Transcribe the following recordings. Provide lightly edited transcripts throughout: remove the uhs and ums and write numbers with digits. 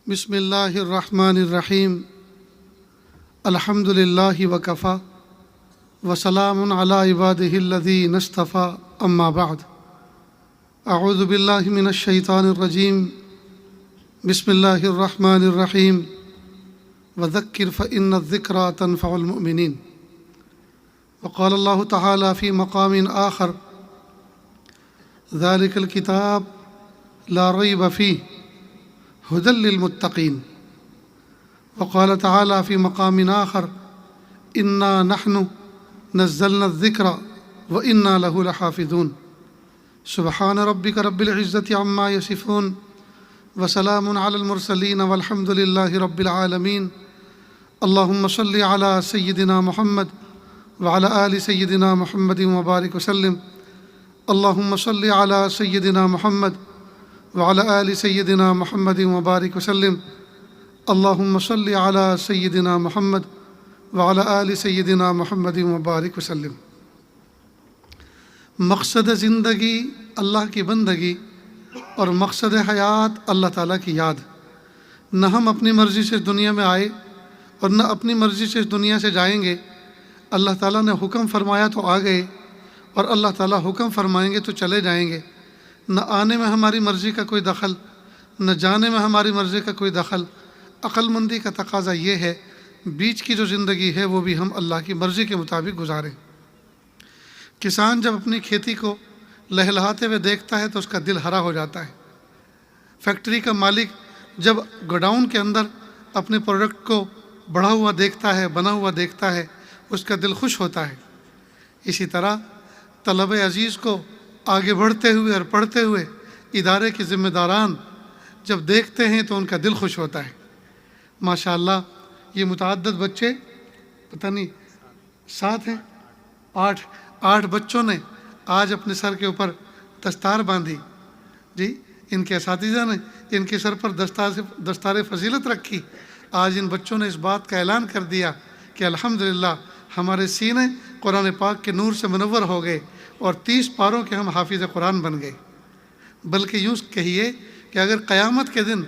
بسم اللہ الرحمن الرحیم الحمد للہ وکفا وسلام علی عبادہ الذین اصطفیٰ اما بعد اعوذ باللہ من الشیطان الرجیم بسم اللہ الرحمن الرحیم وذکر فإن الذکرى تنفع المؤمنین وقال اللہ تعالی فی مقام آخر ذلک الکتاب لا ریب فیہ هدى للمتقين وقال تعالى في مقام آخر إنا نحن نزلنا الذكر وإنا له لحافظون سبحان ربك رب العزة عما يصفون وسلام على المرسلين والحمد لله رب العالمين اللهم صل على سيدنا محمد وعلى آل سيدنا محمد وبارك وسلم اللهم صل على سيدنا محمد وعلى آل سيدنا محمد وبارك وسلم اللهم صل على سيدنا محمد وعلى آل سيدنا محمد وبارك وسلم۔ مقصد زندگی اللہ کی بندگی اور مقصد حیات اللہ تعالیٰ کی یاد۔ نہ ہم اپنی مرضی سے دنیا میں آئے اور نہ اپنی مرضی سے دنیا سے جائیں گے۔ اللہ تعالیٰ نے حکم فرمایا تو آ گئے اور اللہ تعالیٰ حکم فرمائیں گے تو چلے جائیں گے۔ نہ آنے میں ہماری مرضی کا کوئی دخل، نہ جانے میں ہماری مرضی کا کوئی دخل۔ عقل مندی کا تقاضا یہ ہے بیچ کی جو زندگی ہے وہ بھی ہم اللہ کی مرضی کے مطابق گزاریں۔ کسان جب اپنی کھیتی کو لہلہاتے ہوئے دیکھتا ہے تو اس کا دل ہرا ہو جاتا ہے۔ فیکٹری کا مالک جب گوڈاؤن کے اندر اپنے پروڈکٹ کو بڑھا ہوا دیکھتا ہے، بنا ہوا دیکھتا ہے، اس کا دل خوش ہوتا ہے۔ اسی طرح طلب عزیز کو آگے بڑھتے ہوئے اور پڑھتے ہوئے ادارے کے ذمہ داران جب دیکھتے ہیں تو ان کا دل خوش ہوتا ہے۔ ماشاءاللہ یہ متعدد بچے، پتہ نہیں 7 ہیں، 8 بچوں نے آج اپنے سر کے اوپر دستار باندھی۔ جی ان کے اساتذہ نے ان کے سر پر دستار فضیلت رکھی۔ آج ان بچوں نے اس بات کا اعلان کر دیا کہ الحمدللہ ہمارے سینے قرآن پاک کے نور سے منور ہو گئے اور 30 پاروں کے ہم حافظ قرآن بن گئے۔ بلکہ یوں کہیے کہ اگر قیامت کے دن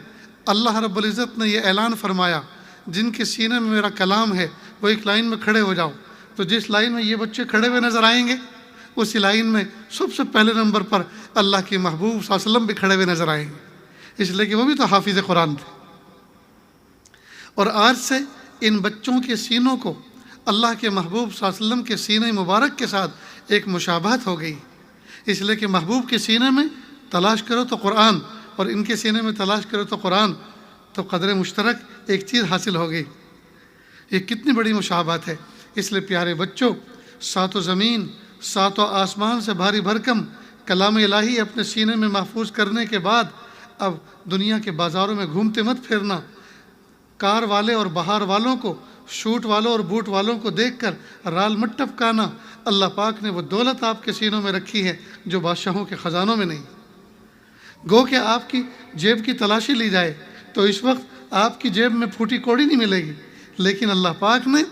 اللہ رب العزت نے یہ اعلان فرمایا جن کے سینے میں میرا کلام ہے وہ ایک لائن میں کھڑے ہو جاؤ، تو جس لائن میں یہ بچے کھڑے ہوئے نظر آئیں گے اسی لائن میں سب سے پہلے نمبر پر اللہ کے محبوب صلی اللہ علیہ وسلم بھی کھڑے ہوئے نظر آئیں گے، اس لیے کہ وہ بھی تو حافظ قرآن تھے۔ اور آج سے ان بچوں کے سینوں کو اللہ کے محبوب صلی اللہ علیہ وسلم کے سینے مبارک کے ساتھ ایک مشابہت ہو گئی، اس لیے کہ محبوب کے سینے میں تلاش کرو تو قرآن اور ان کے سینے میں تلاش کرو تو قرآن، تو قدر مشترک ایک چیز حاصل ہو گئی۔ یہ کتنی بڑی مشابہت ہے۔ اس لیے پیارے بچوں، 7 زمین 7 آسمان سے بھاری بھرکم کلام الہی اپنے سینے میں محفوظ کرنے کے بعد اب دنیا کے بازاروں میں گھومتے مت پھرنا۔ کار والے اور بہار والوں کو، شوٹ والوں اور بوٹ والوں کو دیکھ کر رال مت ٹپکانا۔ اللہ پاک نے وہ دولت آپ کے سینوں میں رکھی ہے جو بادشاہوں کے خزانوں میں نہیں۔ گو کہ آپ کی جیب کی تلاشی لی جائے تو اس وقت آپ کی جیب میں پھوٹی کوڑی نہیں ملے گی، لیکن اللہ پاک نے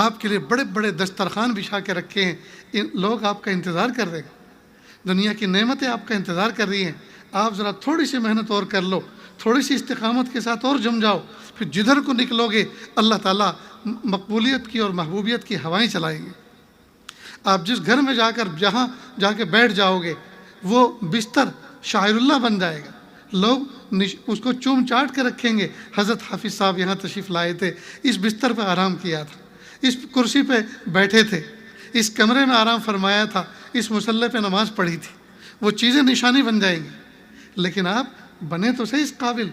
آپ کے لیے بڑے بڑے دسترخوان بچھا کے رکھے ہیں۔ لوگ آپ کا انتظار کر رہے ہیں، دنیا کی نعمتیں آپ کا انتظار کر رہی ہیں۔ آپ ذرا تھوڑی سی محنت اور کر لو، تھوڑی سی استقامت کے ساتھ اور جم جاؤ، پھر جدھر کو نکلو گے اللہ تعالیٰ مقبولیت کی اور محبوبیت کی ہوائیں چلائیں گے۔ آپ جس گھر میں جہاں جا کے بیٹھ جاؤ گے وہ بستر شاعر اللہ بن جائے گا، لوگ اس کو چوم چاٹ کے رکھیں گے۔ حضرت حافظ صاحب یہاں تشریف لائے تھے، اس بستر پہ آرام کیا تھا، اس کرسی پہ بیٹھے تھے، اس کمرے میں آرام فرمایا تھا، اس مصلی پہ نماز پڑھی تھی۔ وہ چیزیں نشانی بن جائیں گی، لیکن آپ بنے تو صحیح اس قابل۔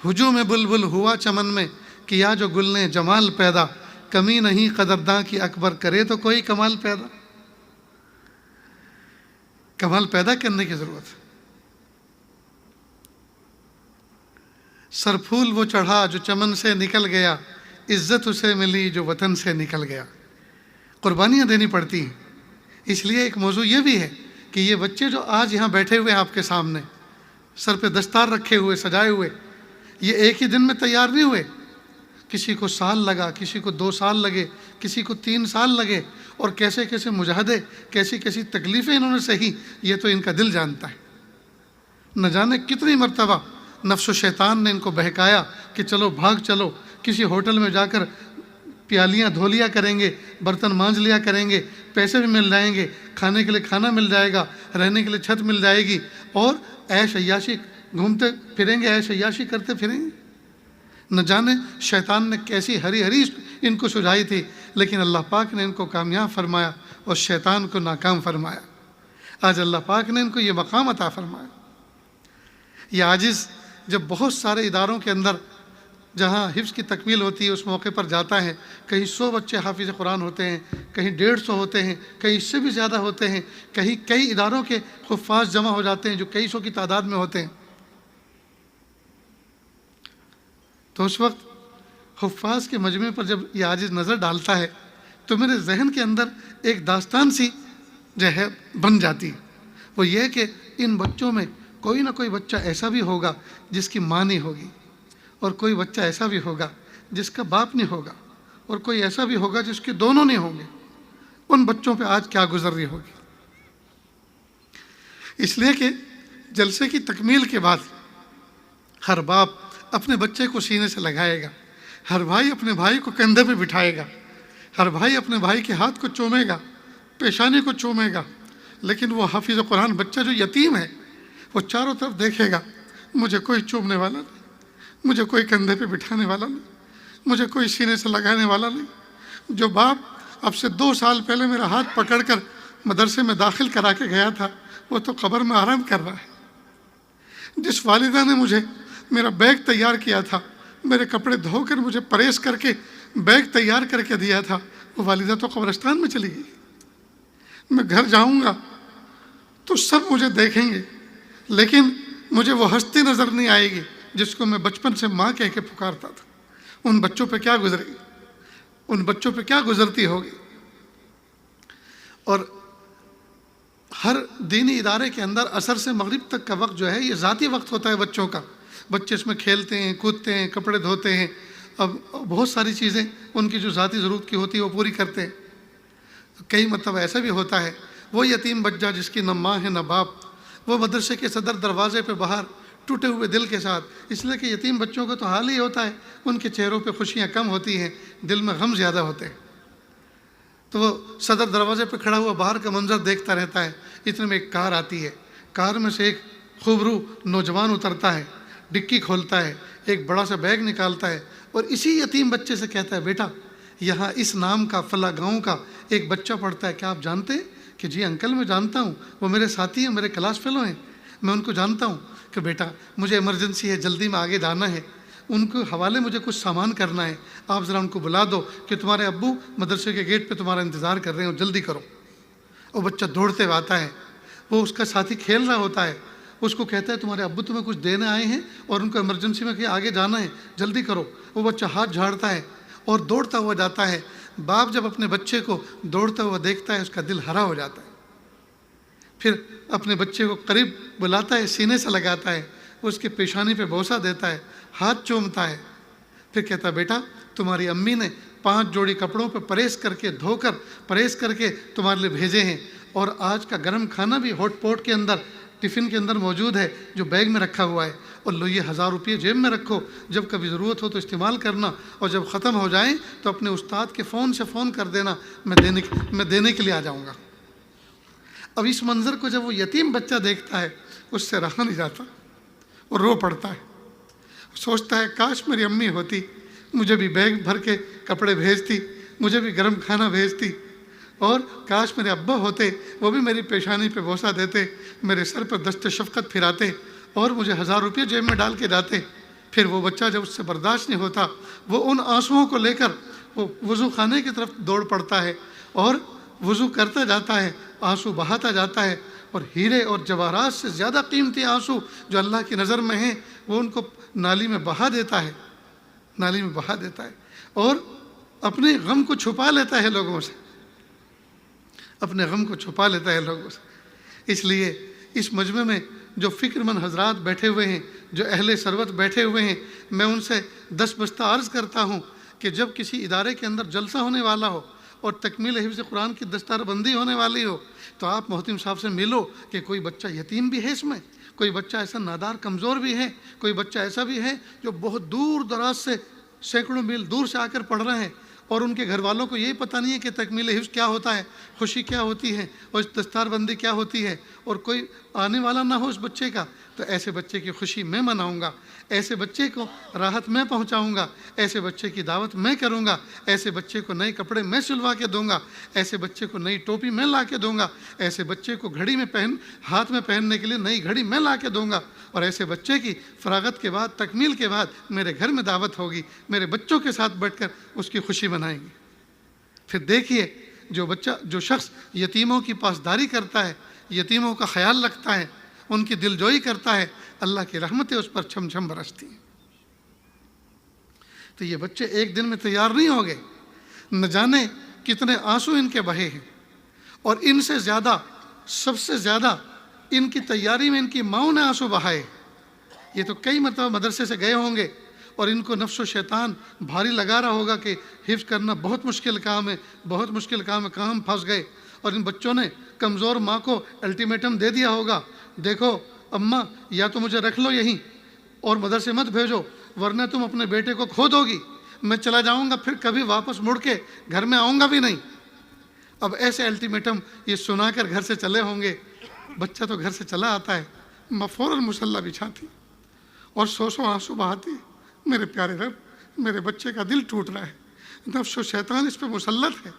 ہجوم بلبل ہوا چمن میں، کیا جو گل نے جمال پیدا، کمی نہیں قدرداں کی اکبر کرے تو کوئی کمال پیدا۔ کمال پیدا کرنے کی ضرورت ہے۔ سر پھول وہ چڑھا جو چمن سے نکل گیا، عزت اسے ملی جو وطن سے نکل گیا۔ قربانیاں دینی پڑتی ہیں۔ اس لیے ایک موضوع یہ بھی ہے کہ یہ بچے جو آج یہاں بیٹھے ہوئے ہیں آپ کے سامنے، سر پہ دستار رکھے ہوئے، سجائے ہوئے، یہ ایک ہی دن میں تیار نہیں ہوئے۔ کسی کو سال لگا، کسی کو 2 سال لگے، کسی کو 3 سال لگے، اور کیسے کیسے مجاہدے، کیسی کیسی تکلیفیں انہوں نے سہی، یہ تو ان کا دل جانتا ہے۔ نہ جانے کتنی مرتبہ نفس و شیطان نے ان کو بہکایا، کہ چلو بھاگ چلو کسی ہوٹل میں جا کر پیالیاں دھو لیا کریں گے، برتن مانج لیا کریں گے، پیسے بھی مل جائیں گے، کھانے کے لیے کھانا مل جائے گا، رہنے کے لیے چھت مل جائے گی، اور عیش عیاشی گھومتے پھریں گے، عیش عیاشی کرتے پھریں گے۔ نہ جانے شیطان نے کیسی ہری ہری ان کو سجائی تھی، لیکن اللہ پاک نے ان کو کامیاب فرمایا اور شیطان کو ناکام فرمایا۔ آج اللہ پاک نے ان کو یہ مقام عطا فرمایا۔ یہ عاجز جب بہت سارے اداروں کے اندر جہاں حفظ کی تکمیل ہوتی ہے اس موقع پر جاتا ہے، کہیں 100 بچے حافظ قرآن ہوتے ہیں، کہیں 150 ہوتے ہیں، کہیں اس سے بھی زیادہ ہوتے ہیں، کہیں کئی اداروں کے حفاظ جمع ہو جاتے ہیں جو کئی سو کی تعداد میں ہوتے ہیں، تو اس وقت حفاظ کے مجمع پر جب یہ عاجز نظر ڈالتا ہے تو میرے ذہن کے اندر ایک داستان سی جو ہے بن جاتی ہے۔ وہ یہ کہ ان بچوں میں کوئی نہ کوئی بچہ ایسا بھی ہوگا جس کی ماں نہیں ہوگی، اور کوئی بچہ ایسا بھی ہوگا جس کا باپ نہیں ہوگا، اور کوئی ایسا بھی ہوگا جس کے دونوں نہیں ہوں گے۔ ان بچوں پہ آج کیا گزر رہی ہوگی؟ اس لیے کہ جلسے کی تکمیل کے بعد ہر باپ اپنے بچے کو سینے سے لگائے گا، ہر بھائی اپنے بھائی کو کندھے پہ بٹھائے گا، ہر بھائی اپنے بھائی کے ہاتھ کو چومے گا، پیشانی کو چومے گا، لیکن وہ حافظ قرآن بچہ جو یتیم ہے وہ چاروں طرف دیکھے گا، مجھے کوئی چومنے والا نہیں، مجھے کوئی کندھے پہ بٹھانے والا نہیں، مجھے کوئی سینے سے لگانے والا نہیں۔ جو باپ اب سے 2 سال پہلے میرا ہاتھ پکڑ کر مدرسے میں داخل کرا کے گیا تھا وہ تو قبر میں آرام کر رہا ہے۔ جس والدہ نے مجھے میرا بیگ تیار کیا تھا، میرے کپڑے دھو کر مجھے پریس کر کے بیگ تیار کر کے دیا تھا، وہ والدہ تو قبرستان میں چلی گئی۔ میں گھر جاؤں گا تو سب مجھے دیکھیں گے، لیکن مجھے وہ ہستی نظر نہیں آئے گی جس کو میں بچپن سے ماں کہہ کے پکارتا تھا۔ ان بچوں پہ کیا گزرے گی، ان بچوں پہ کیا گزرتی ہوگی۔ اور ہر دینی ادارے کے اندر عصر سے مغرب تک کا وقت جو ہے یہ ذاتی وقت ہوتا ہے بچوں کا، بچے اس میں کھیلتے ہیں، کودتے ہیں، کپڑے دھوتے ہیں، اب بہت ساری چیزیں ان کی جو ذاتی ضرورت کی ہوتی ہے وہ پوری کرتے ہیں۔ کئی مرتبہ ایسا بھی ہوتا ہے وہ یتیم بچہ جس کی نہ ماں ہے نہ باپ، وہ مدرسے کے صدر دروازے پہ باہر ٹوٹے ہوئے دل کے ساتھ، اس لیے کہ یتیم بچوں کا تو حال ہی ہوتا ہے، ان کے چہروں پہ خوشیاں کم ہوتی ہیں، دل میں غم زیادہ ہوتے ہیں، تو وہ صدر دروازے پہ کھڑا ہوا باہر کا منظر دیکھتا رہتا ہے۔ اتنے میں ایک کار آتی ہے، کار میں سے ایک خوبرو نوجوان اترتا ہے، ڈکی کھولتا ہے، ایک بڑا سا بیگ نکالتا ہے اور اسی یتیم بچے سے کہتا ہے بیٹا یہاں اس نام کا فلاں گاؤں کا ایک بچہ پڑھتا ہے، کیا آپ جانتے ہیں؟ کہ جی انکل میں جانتا ہوں، وہ میرے ساتھی ہیں، میرے کلاس فیلو ہیں، میں ان کو جانتا ہوں۔ کہ بیٹا مجھے ایمرجنسی ہے، جلدی میں آگے جانا ہے، ان کے حوالے مجھے کچھ سامان کرنا ہے، آپ ذرا ان کو بلا دو کہ تمہارے ابو مدرسے کے گیٹ پہ تمہارا انتظار کر رہے ہیں، جلدی کرو۔ وہ بچہ دوڑتے ہوئے آتا ہے، وہ اس کا ساتھی کھیل رہا ہوتا ہے، اس کو کہتا ہے تمہارے ابو تمہیں کچھ دینے آئے ہیں اور ان کو ایمرجنسی میں کہ آگے جانا ہے، جلدی کرو۔ وہ بچہ ہاتھ جھاڑتا ہے اور دوڑتا ہوا جاتا ہے۔ باپ جب اپنے بچے کو دوڑتا ہوا دیکھتا ہے اس کا دل ہرا ہو جاتا ہے، پھر اپنے بچے کو قریب بلاتا ہے، سینے سے لگاتا ہے، اس کے پیشانی پہ بوسہ دیتا ہے، ہاتھ چومتا ہے، پھر کہتا ہے بیٹا تمہاری امی نے 5 جوڑی کپڑوں پہ پریس کر کے دھو کر پریس کر کے تمہارے لیے بھیجے ہیں، اور آج کا گرم کھانا بھی ہاٹ پوٹ کے اندر ٹفن کے اندر موجود ہے جو بیگ میں رکھا ہوا ہے، اور لو یہ 1000 روپئے جیب میں رکھو، جب کبھی ضرورت ہو تو استعمال کرنا، اور جب ختم ہو جائیں تو اپنے استاد کے فون سے فون کر دینا، میں دینے کے لیے آ جاؤں گا۔ اب اس منظر کو جب وہ یتیم بچہ دیکھتا ہے اس سے رہا نہیں جاتا اور رو پڑتا ہے، سوچتا ہے کاش میری امی ہوتی، مجھے بھی بیگ بھر کے کپڑے بھیجتی، مجھے بھی گرم کھانا بھیجتی، اور کاش میرے ابا ہوتے وہ بھی میری پیشانی پہ بوسہ دیتے، میرے سر پر دست شفقت پھراتے اور مجھے 1000 روپئے جیب میں ڈال کے جاتے۔ پھر وہ بچہ جب اس سے برداشت نہیں ہوتا وہ ان آنسوؤں کو لے کر وہ وضو خانے کی طرف دوڑ پڑتا ہے اور وضو کرتا جاتا ہے، آنسو بہاتا جاتا ہے، اور ہیرے اور جواہرات سے زیادہ قیمتی آنسو جو اللہ کی نظر میں ہیں وہ ان کو نالی میں بہا دیتا ہے، نالی میں بہا دیتا ہے، اور اپنے غم کو چھپا لیتا ہے لوگوں سے، اپنے غم کو چھپا لیتا ہے لوگوں سے۔ اس لیے اس مجمع میں جو فکر مند حضرات بیٹھے ہوئے ہیں، جو اہل ثروت بیٹھے ہوئے ہیں، میں ان سے دستبستہ عرض کرتا ہوں کہ جب کسی ادارے کے اندر جلسہ ہونے والا ہو اور تکمیل حفظ قرآن کی دستار بندی ہونے والی ہو تو آپ محتم صاحب سے ملو کہ کوئی بچہ یتیم بھی ہے اس میں، کوئی بچہ ایسا نادار کمزور بھی ہے، کوئی بچہ ایسا بھی ہے جو بہت دور دراز سے سینکڑوں میل دور سے آ کر پڑھ رہے ہیں، اور ان کے گھر والوں کو یہی پتہ نہیں ہے کہ تکمیل حفظ کیا ہوتا ہے، خوشی کیا ہوتی ہے، اور دستار بندی کیا ہوتی ہے، اور کوئی آنے والا نہ ہو اس بچے کا، تو ایسے بچے کی خوشی میں مناؤں گا، ایسے بچے کو راحت میں پہنچاؤں گا، ایسے بچے کی دعوت میں کروں گا، ایسے بچے کو نئے کپڑے میں سلوا کے دوں گا، ایسے بچے کو نئی ٹوپی میں لا کے دوں گا، ایسے بچے کو گھڑی میں ہاتھ میں پہننے کے لیے نئی گھڑی میں لا کے دوں گا، اور ایسے بچے کی فراغت کے بعد، تکمیل کے بعد میرے گھر میں دعوت ہوگی، میرے بچوں کے ساتھ بیٹھ کر اس کی خوشی منائیں گے۔ پھر دیکھیے جو شخص یتیموں کی پاسداری کرتا ہے، یتیموں کا خیال رکھتا ہے، ان کی دلجوئی کرتا ہے، اللہ کی رحمتیں اس پر چھم چھم برستی ہیں۔ تو یہ بچے ایک دن میں تیار نہیں ہو گئے، نہ جانے کتنے آنسو ان کے بہے ہیں، اور ان سے زیادہ، سب سے زیادہ ان کی تیاری میں ان کی ماؤں نے آنسو بہائے۔ یہ تو کئی مرتبہ مدرسے سے گئے ہوں گے اور ان کو نفس و شیطان بھاری لگا رہا ہوگا کہ حفظ کرنا بہت مشکل کام ہے، بہت مشکل کام ہے، کہاں ہم پھنس گئے، اور ان بچوں نے کمزور ماں کو الٹیمیٹم دے دیا ہوگا، دیکھو اماں یا تو مجھے رکھ لو یہیں اور مدرسے مت بھیجو، ورنہ تم اپنے بیٹے کو کھو دو گی، میں چلا جاؤں گا، پھر کبھی واپس مڑ کے گھر میں آؤں گا بھی نہیں۔ اب ایسے الٹیمیٹم یہ سنا کر گھر سے چلے ہوں گے، بچہ تو گھر سے چلا آتا ہے، ماں فوراً مصلی بچھاتی اور سو آنسو بہاتی، میرے پیارے رب میرے بچے کا دل ٹوٹ رہا ہے، نفس و شیطان اس پہ مسلط ہے،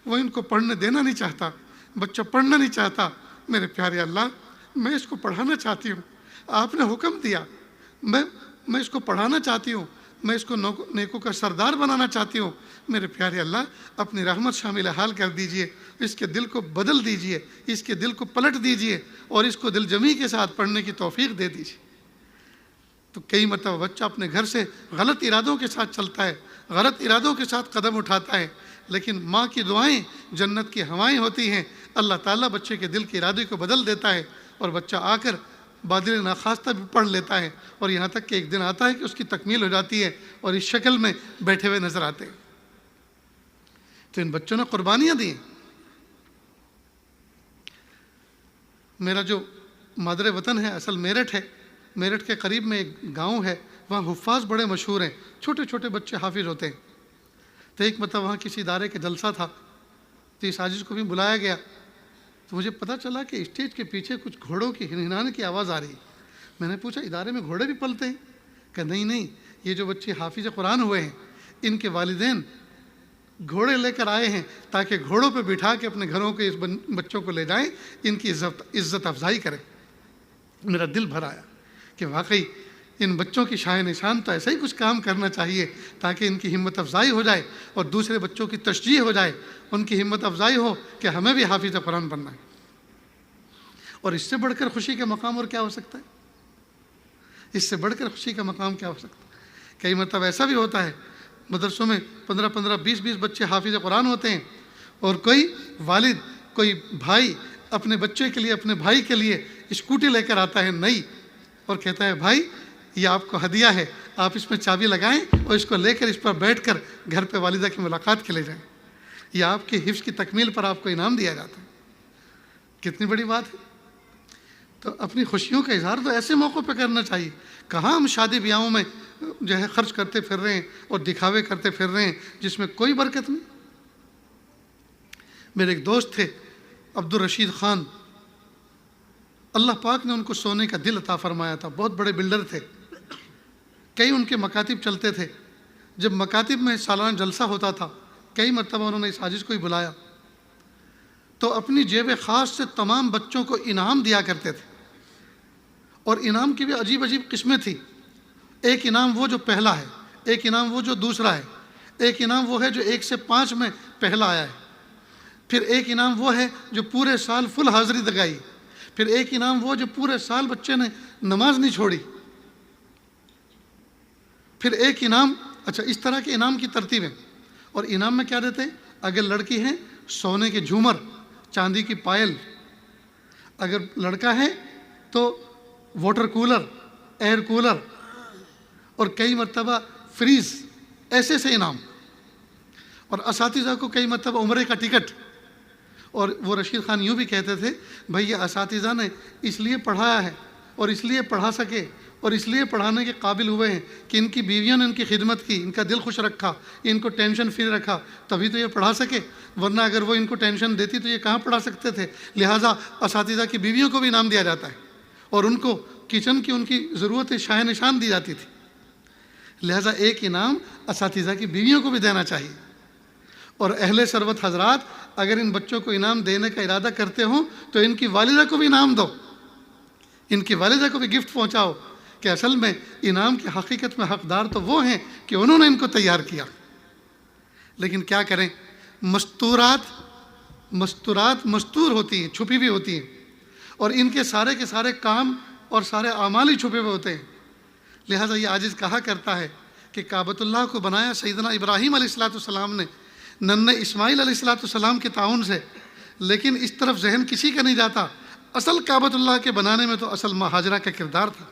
وہ ان کو پڑھنے دینا نہیں چاہتا، بچہ پڑھنا نہیں چاہتا، میرے پیارے اللہ میں اس کو پڑھانا چاہتی ہوں، آپ نے حکم دیا، میں اس کو پڑھانا چاہتی ہوں، میں اس کو نیکوں کا سردار بنانا چاہتی ہوں، میرے پیارے اللہ اپنی رحمت شامل حال کر دیجئے، اس کے دل کو بدل دیجئے، اس کے دل کو پلٹ دیجئے، اور اس کو دل جمی کے ساتھ پڑھنے کی توفیق دے دیجئے۔ تو کئی مرتبہ بچہ اپنے گھر سے غلط ارادوں کے ساتھ چلتا ہے، غلط ارادوں کے ساتھ قدم اٹھاتا ہے، لیکن ماں کی دعائیں جنت کی ہوائیں ہوتی ہیں، اللہ تعالیٰ بچے کے دل کے ارادے کو بدل دیتا ہے، اور بچہ آ کر بادل ناخواستہ بھی پڑھ لیتا ہے، اور یہاں تک کہ ایک دن آتا ہے کہ اس کی تکمیل ہو جاتی ہے اور اس شکل میں بیٹھے ہوئے نظر آتے ہیں۔ تو ان بچوں نے قربانیاں دی ہیں۔ میرا جو مادر وطن ہے اصل میرٹھ ہے، میرٹھ کے قریب میں ایک گاؤں ہے، وہاں حفاظ بڑے مشہور ہیں، چھوٹے چھوٹے بچے حافظ ہوتے ہیں۔ تو ایک مرتبہ وہاں کسی ادارے کا جلسہ تھا، تو اس عاجز کو بھی بلایا گیا، تو مجھے پتہ چلا کہ اسٹیج کے پیچھے کچھ گھوڑوں کی ہنہنانے کی آواز آ رہی ہے۔ میں نے پوچھا ادارے میں گھوڑے بھی پلتے ہیں؟ کہ نہیں، یہ جو بچے حافظ قرآن ہوئے ہیں ان کے والدین گھوڑے لے کر آئے ہیں تاکہ گھوڑوں پہ بٹھا کے اپنے گھروں کے اس بچوں کو لے جائیں، ان کی عزت افزائی کریں۔ میرا دل بھر آیا کہ واقعی ان بچوں کی شاہ نشان تو ایسا ہی کچھ کام کرنا چاہیے تاکہ ان کی ہمت افزائی ہو جائے اور دوسرے بچوں کی تشجیع ہو جائے، ان کی ہمت افزائی ہو کہ ہمیں بھی حافظ قرآن بننا ہے۔ اور اس سے بڑھ کر خوشی کا مقام اور کیا ہو سکتا ہے؟ اس سے بڑھ کر خوشی کا مقام کیا ہو سکتا ہے؟ کئی مرتبہ ایسا بھی ہوتا ہے مدرسوں میں 15 20 بچے حافظ قرآن ہوتے ہیں، اور کوئی والد، کوئی بھائی اپنے بچے کے لیے، اپنے بھائی کے لیے اسکوٹی لے کر آتا ہے نئی، اور کہتا ہے بھائی یہ آپ کو ہدیہ ہے، آپ اس میں چابی لگائیں اور اس کو لے کر اس پر بیٹھ کر گھر پہ والدہ کی ملاقات کے لے جائیں، یہ آپ کی حفظ کی تکمیل پر آپ کو انعام دیا جاتا ہے۔ کتنی بڑی بات ہے۔ تو اپنی خوشیوں کا اظہار تو ایسے موقع پہ کرنا چاہیے، کہاں ہم شادی بیاہوں میں جو ہے خرچ کرتے پھر رہے ہیں اور دکھاوے کرتے پھر رہے ہیں جس میں کوئی برکت نہیں۔ میرے ایک دوست تھے عبدالرشید خان، اللہ پاک نے ان کو سونے کا دل عطا فرمایا تھا، بہت بڑے بلڈر تھے، کئی ان کے مکاتب چلتے تھے۔ جب مکاتب میں سالانہ جلسہ ہوتا تھا، کئی مرتبہ انہوں نے اس عاجز کو ہی بلایا، تو اپنی جیب خاص سے تمام بچوں کو انعام دیا کرتے تھے، اور انعام کی بھی عجیب عجیب قسمیں تھیں۔ ایک انعام وہ جو پہلا ہے، ایک انعام وہ جو دوسرا ہے، ایک انعام وہ ہے جو 1 سے 5 میں پہلا آیا ہے، پھر ایک انعام وہ ہے جو پورے سال فل حاضری لگائی، پھر ایک انعام وہ جو پورے سال بچے نے نماز نہیں چھوڑی، پھر ایک انعام، اچھا اس طرح کے انعام کی ترتیب ہے۔ اور انعام میں کیا دیتے ہیں؟ اگر لڑکی ہے سونے کے جھومر، چاندی کی پائل، اگر لڑکا ہے تو واٹر کولر، ایئر کولر، اور کئی مرتبہ فریز، ایسے سے انعام، اور اساتذہ کو کئی مرتبہ عمرے کا ٹکٹ۔ اور وہ رشید خان یوں بھی کہتے تھے بھئی یہ اساتذہ نے اس لیے پڑھایا ہے اور اس لیے پڑھا سکے اور اس لیے پڑھانے کے قابل ہوئے ہیں کہ ان کی بیویوں نے ان کی خدمت کی، ان کا دل خوش رکھا، ان کو ٹینشن فری رکھا، تبھی تو یہ پڑھا سکے، ورنہ اگر وہ ان کو ٹینشن دیتی تو یہ کہاں پڑھا سکتے تھے۔ لہٰذا اساتذہ کی بیویوں کو بھی انعام دیا جاتا ہے اور ان کو کچن کی ان کی ضرورت شاہ نشان دی جاتی تھی، لہٰذا ایک انعام اساتذہ کی بیویوں کو بھی دینا چاہیے۔ اور اہل ثروت حضرات اگر ان بچوں کو انعام دینے کا ارادہ کرتے ہوں تو ان کی والدہ کو بھی انعام دو، ان کی والدہ کو بھی گفٹ پہنچاؤ کہ اصل میں انعام کی حقیقت میں حقدار تو وہ ہیں کہ انہوں نے ان کو تیار کیا۔ لیکن کیا کریں، مستورات مستور ہوتی ہیں، چھپی ہوئی ہوتی ہیں، اور ان کے سارے کام اور سارے اعمال ہی چھپے ہوئے ہوتے ہیں۔ لہٰذا یہ عاجز کہا کرتا ہے کہ کعبۃ اللہ کو بنایا سیدنا ابراہیم علیہ السلام نے ننھے اسماعیل علیہ السلام کے تعاون سے، لیکن اس طرف ذہن کسی کا نہیں جاتا، اصل کعبۃ اللہ کے بنانے میں تو اصل ماں ہاجرہ کا کردار تھا،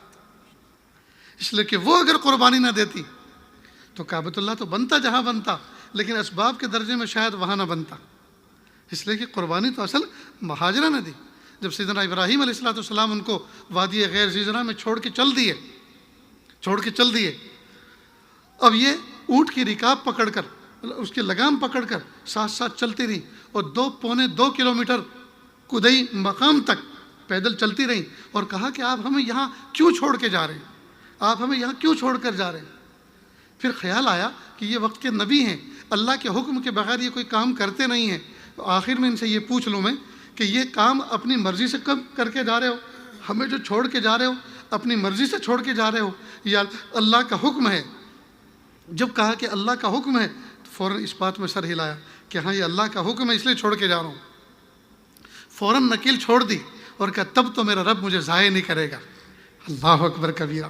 اس لیے کہ وہ اگر قربانی نہ دیتی تو کعبۃ اللہ تو بنتا جہاں بنتا، لیکن اسباب کے درجے میں شاید وہاں نہ بنتا، اس لیے کہ قربانی تو اصل مہاجرہ نے دی۔ جب سیدنا ابراہیم علیہ السلام ان کو وادی غیر ذی زرع میں چھوڑ کے چل دیے، اب یہ اونٹ کی رکاب پکڑ کر، اس کی لگام پکڑ کر ساتھ چلتی رہی اور 2.25 کلومیٹر کدئی مقام تک پیدل چلتی رہیں اور کہا کہ آپ ہمیں یہاں کیوں چھوڑ کے جا رہے ہیں، آپ ہمیں یہاں کیوں چھوڑ کر جا رہے ہیں۔ پھر خیال آیا کہ یہ وقت کے نبی ہیں، اللہ کے حکم کے بغیر یہ کوئی کام کرتے نہیں ہیں، تو آخر میں ان سے یہ پوچھ لوں میں کہ یہ کام اپنی مرضی سے کب کر کے جا رہے ہو، ہمیں جو چھوڑ کے جا رہے ہو اپنی مرضی سے چھوڑ کے جا رہے ہو یا اللہ کا حکم ہے؟ جب کہا کہ اللہ کا حکم ہے تو فوراً اس بات میں سر ہلایا کہ ہاں یہ اللہ کا حکم ہے اس لیے چھوڑ کے جا رہا ہوں، فوراً نکیل چھوڑ دی اور کہا تب تو میرا رب مجھے ضائع نہیں کرے گا۔ اللہ اکبر کبیرہ،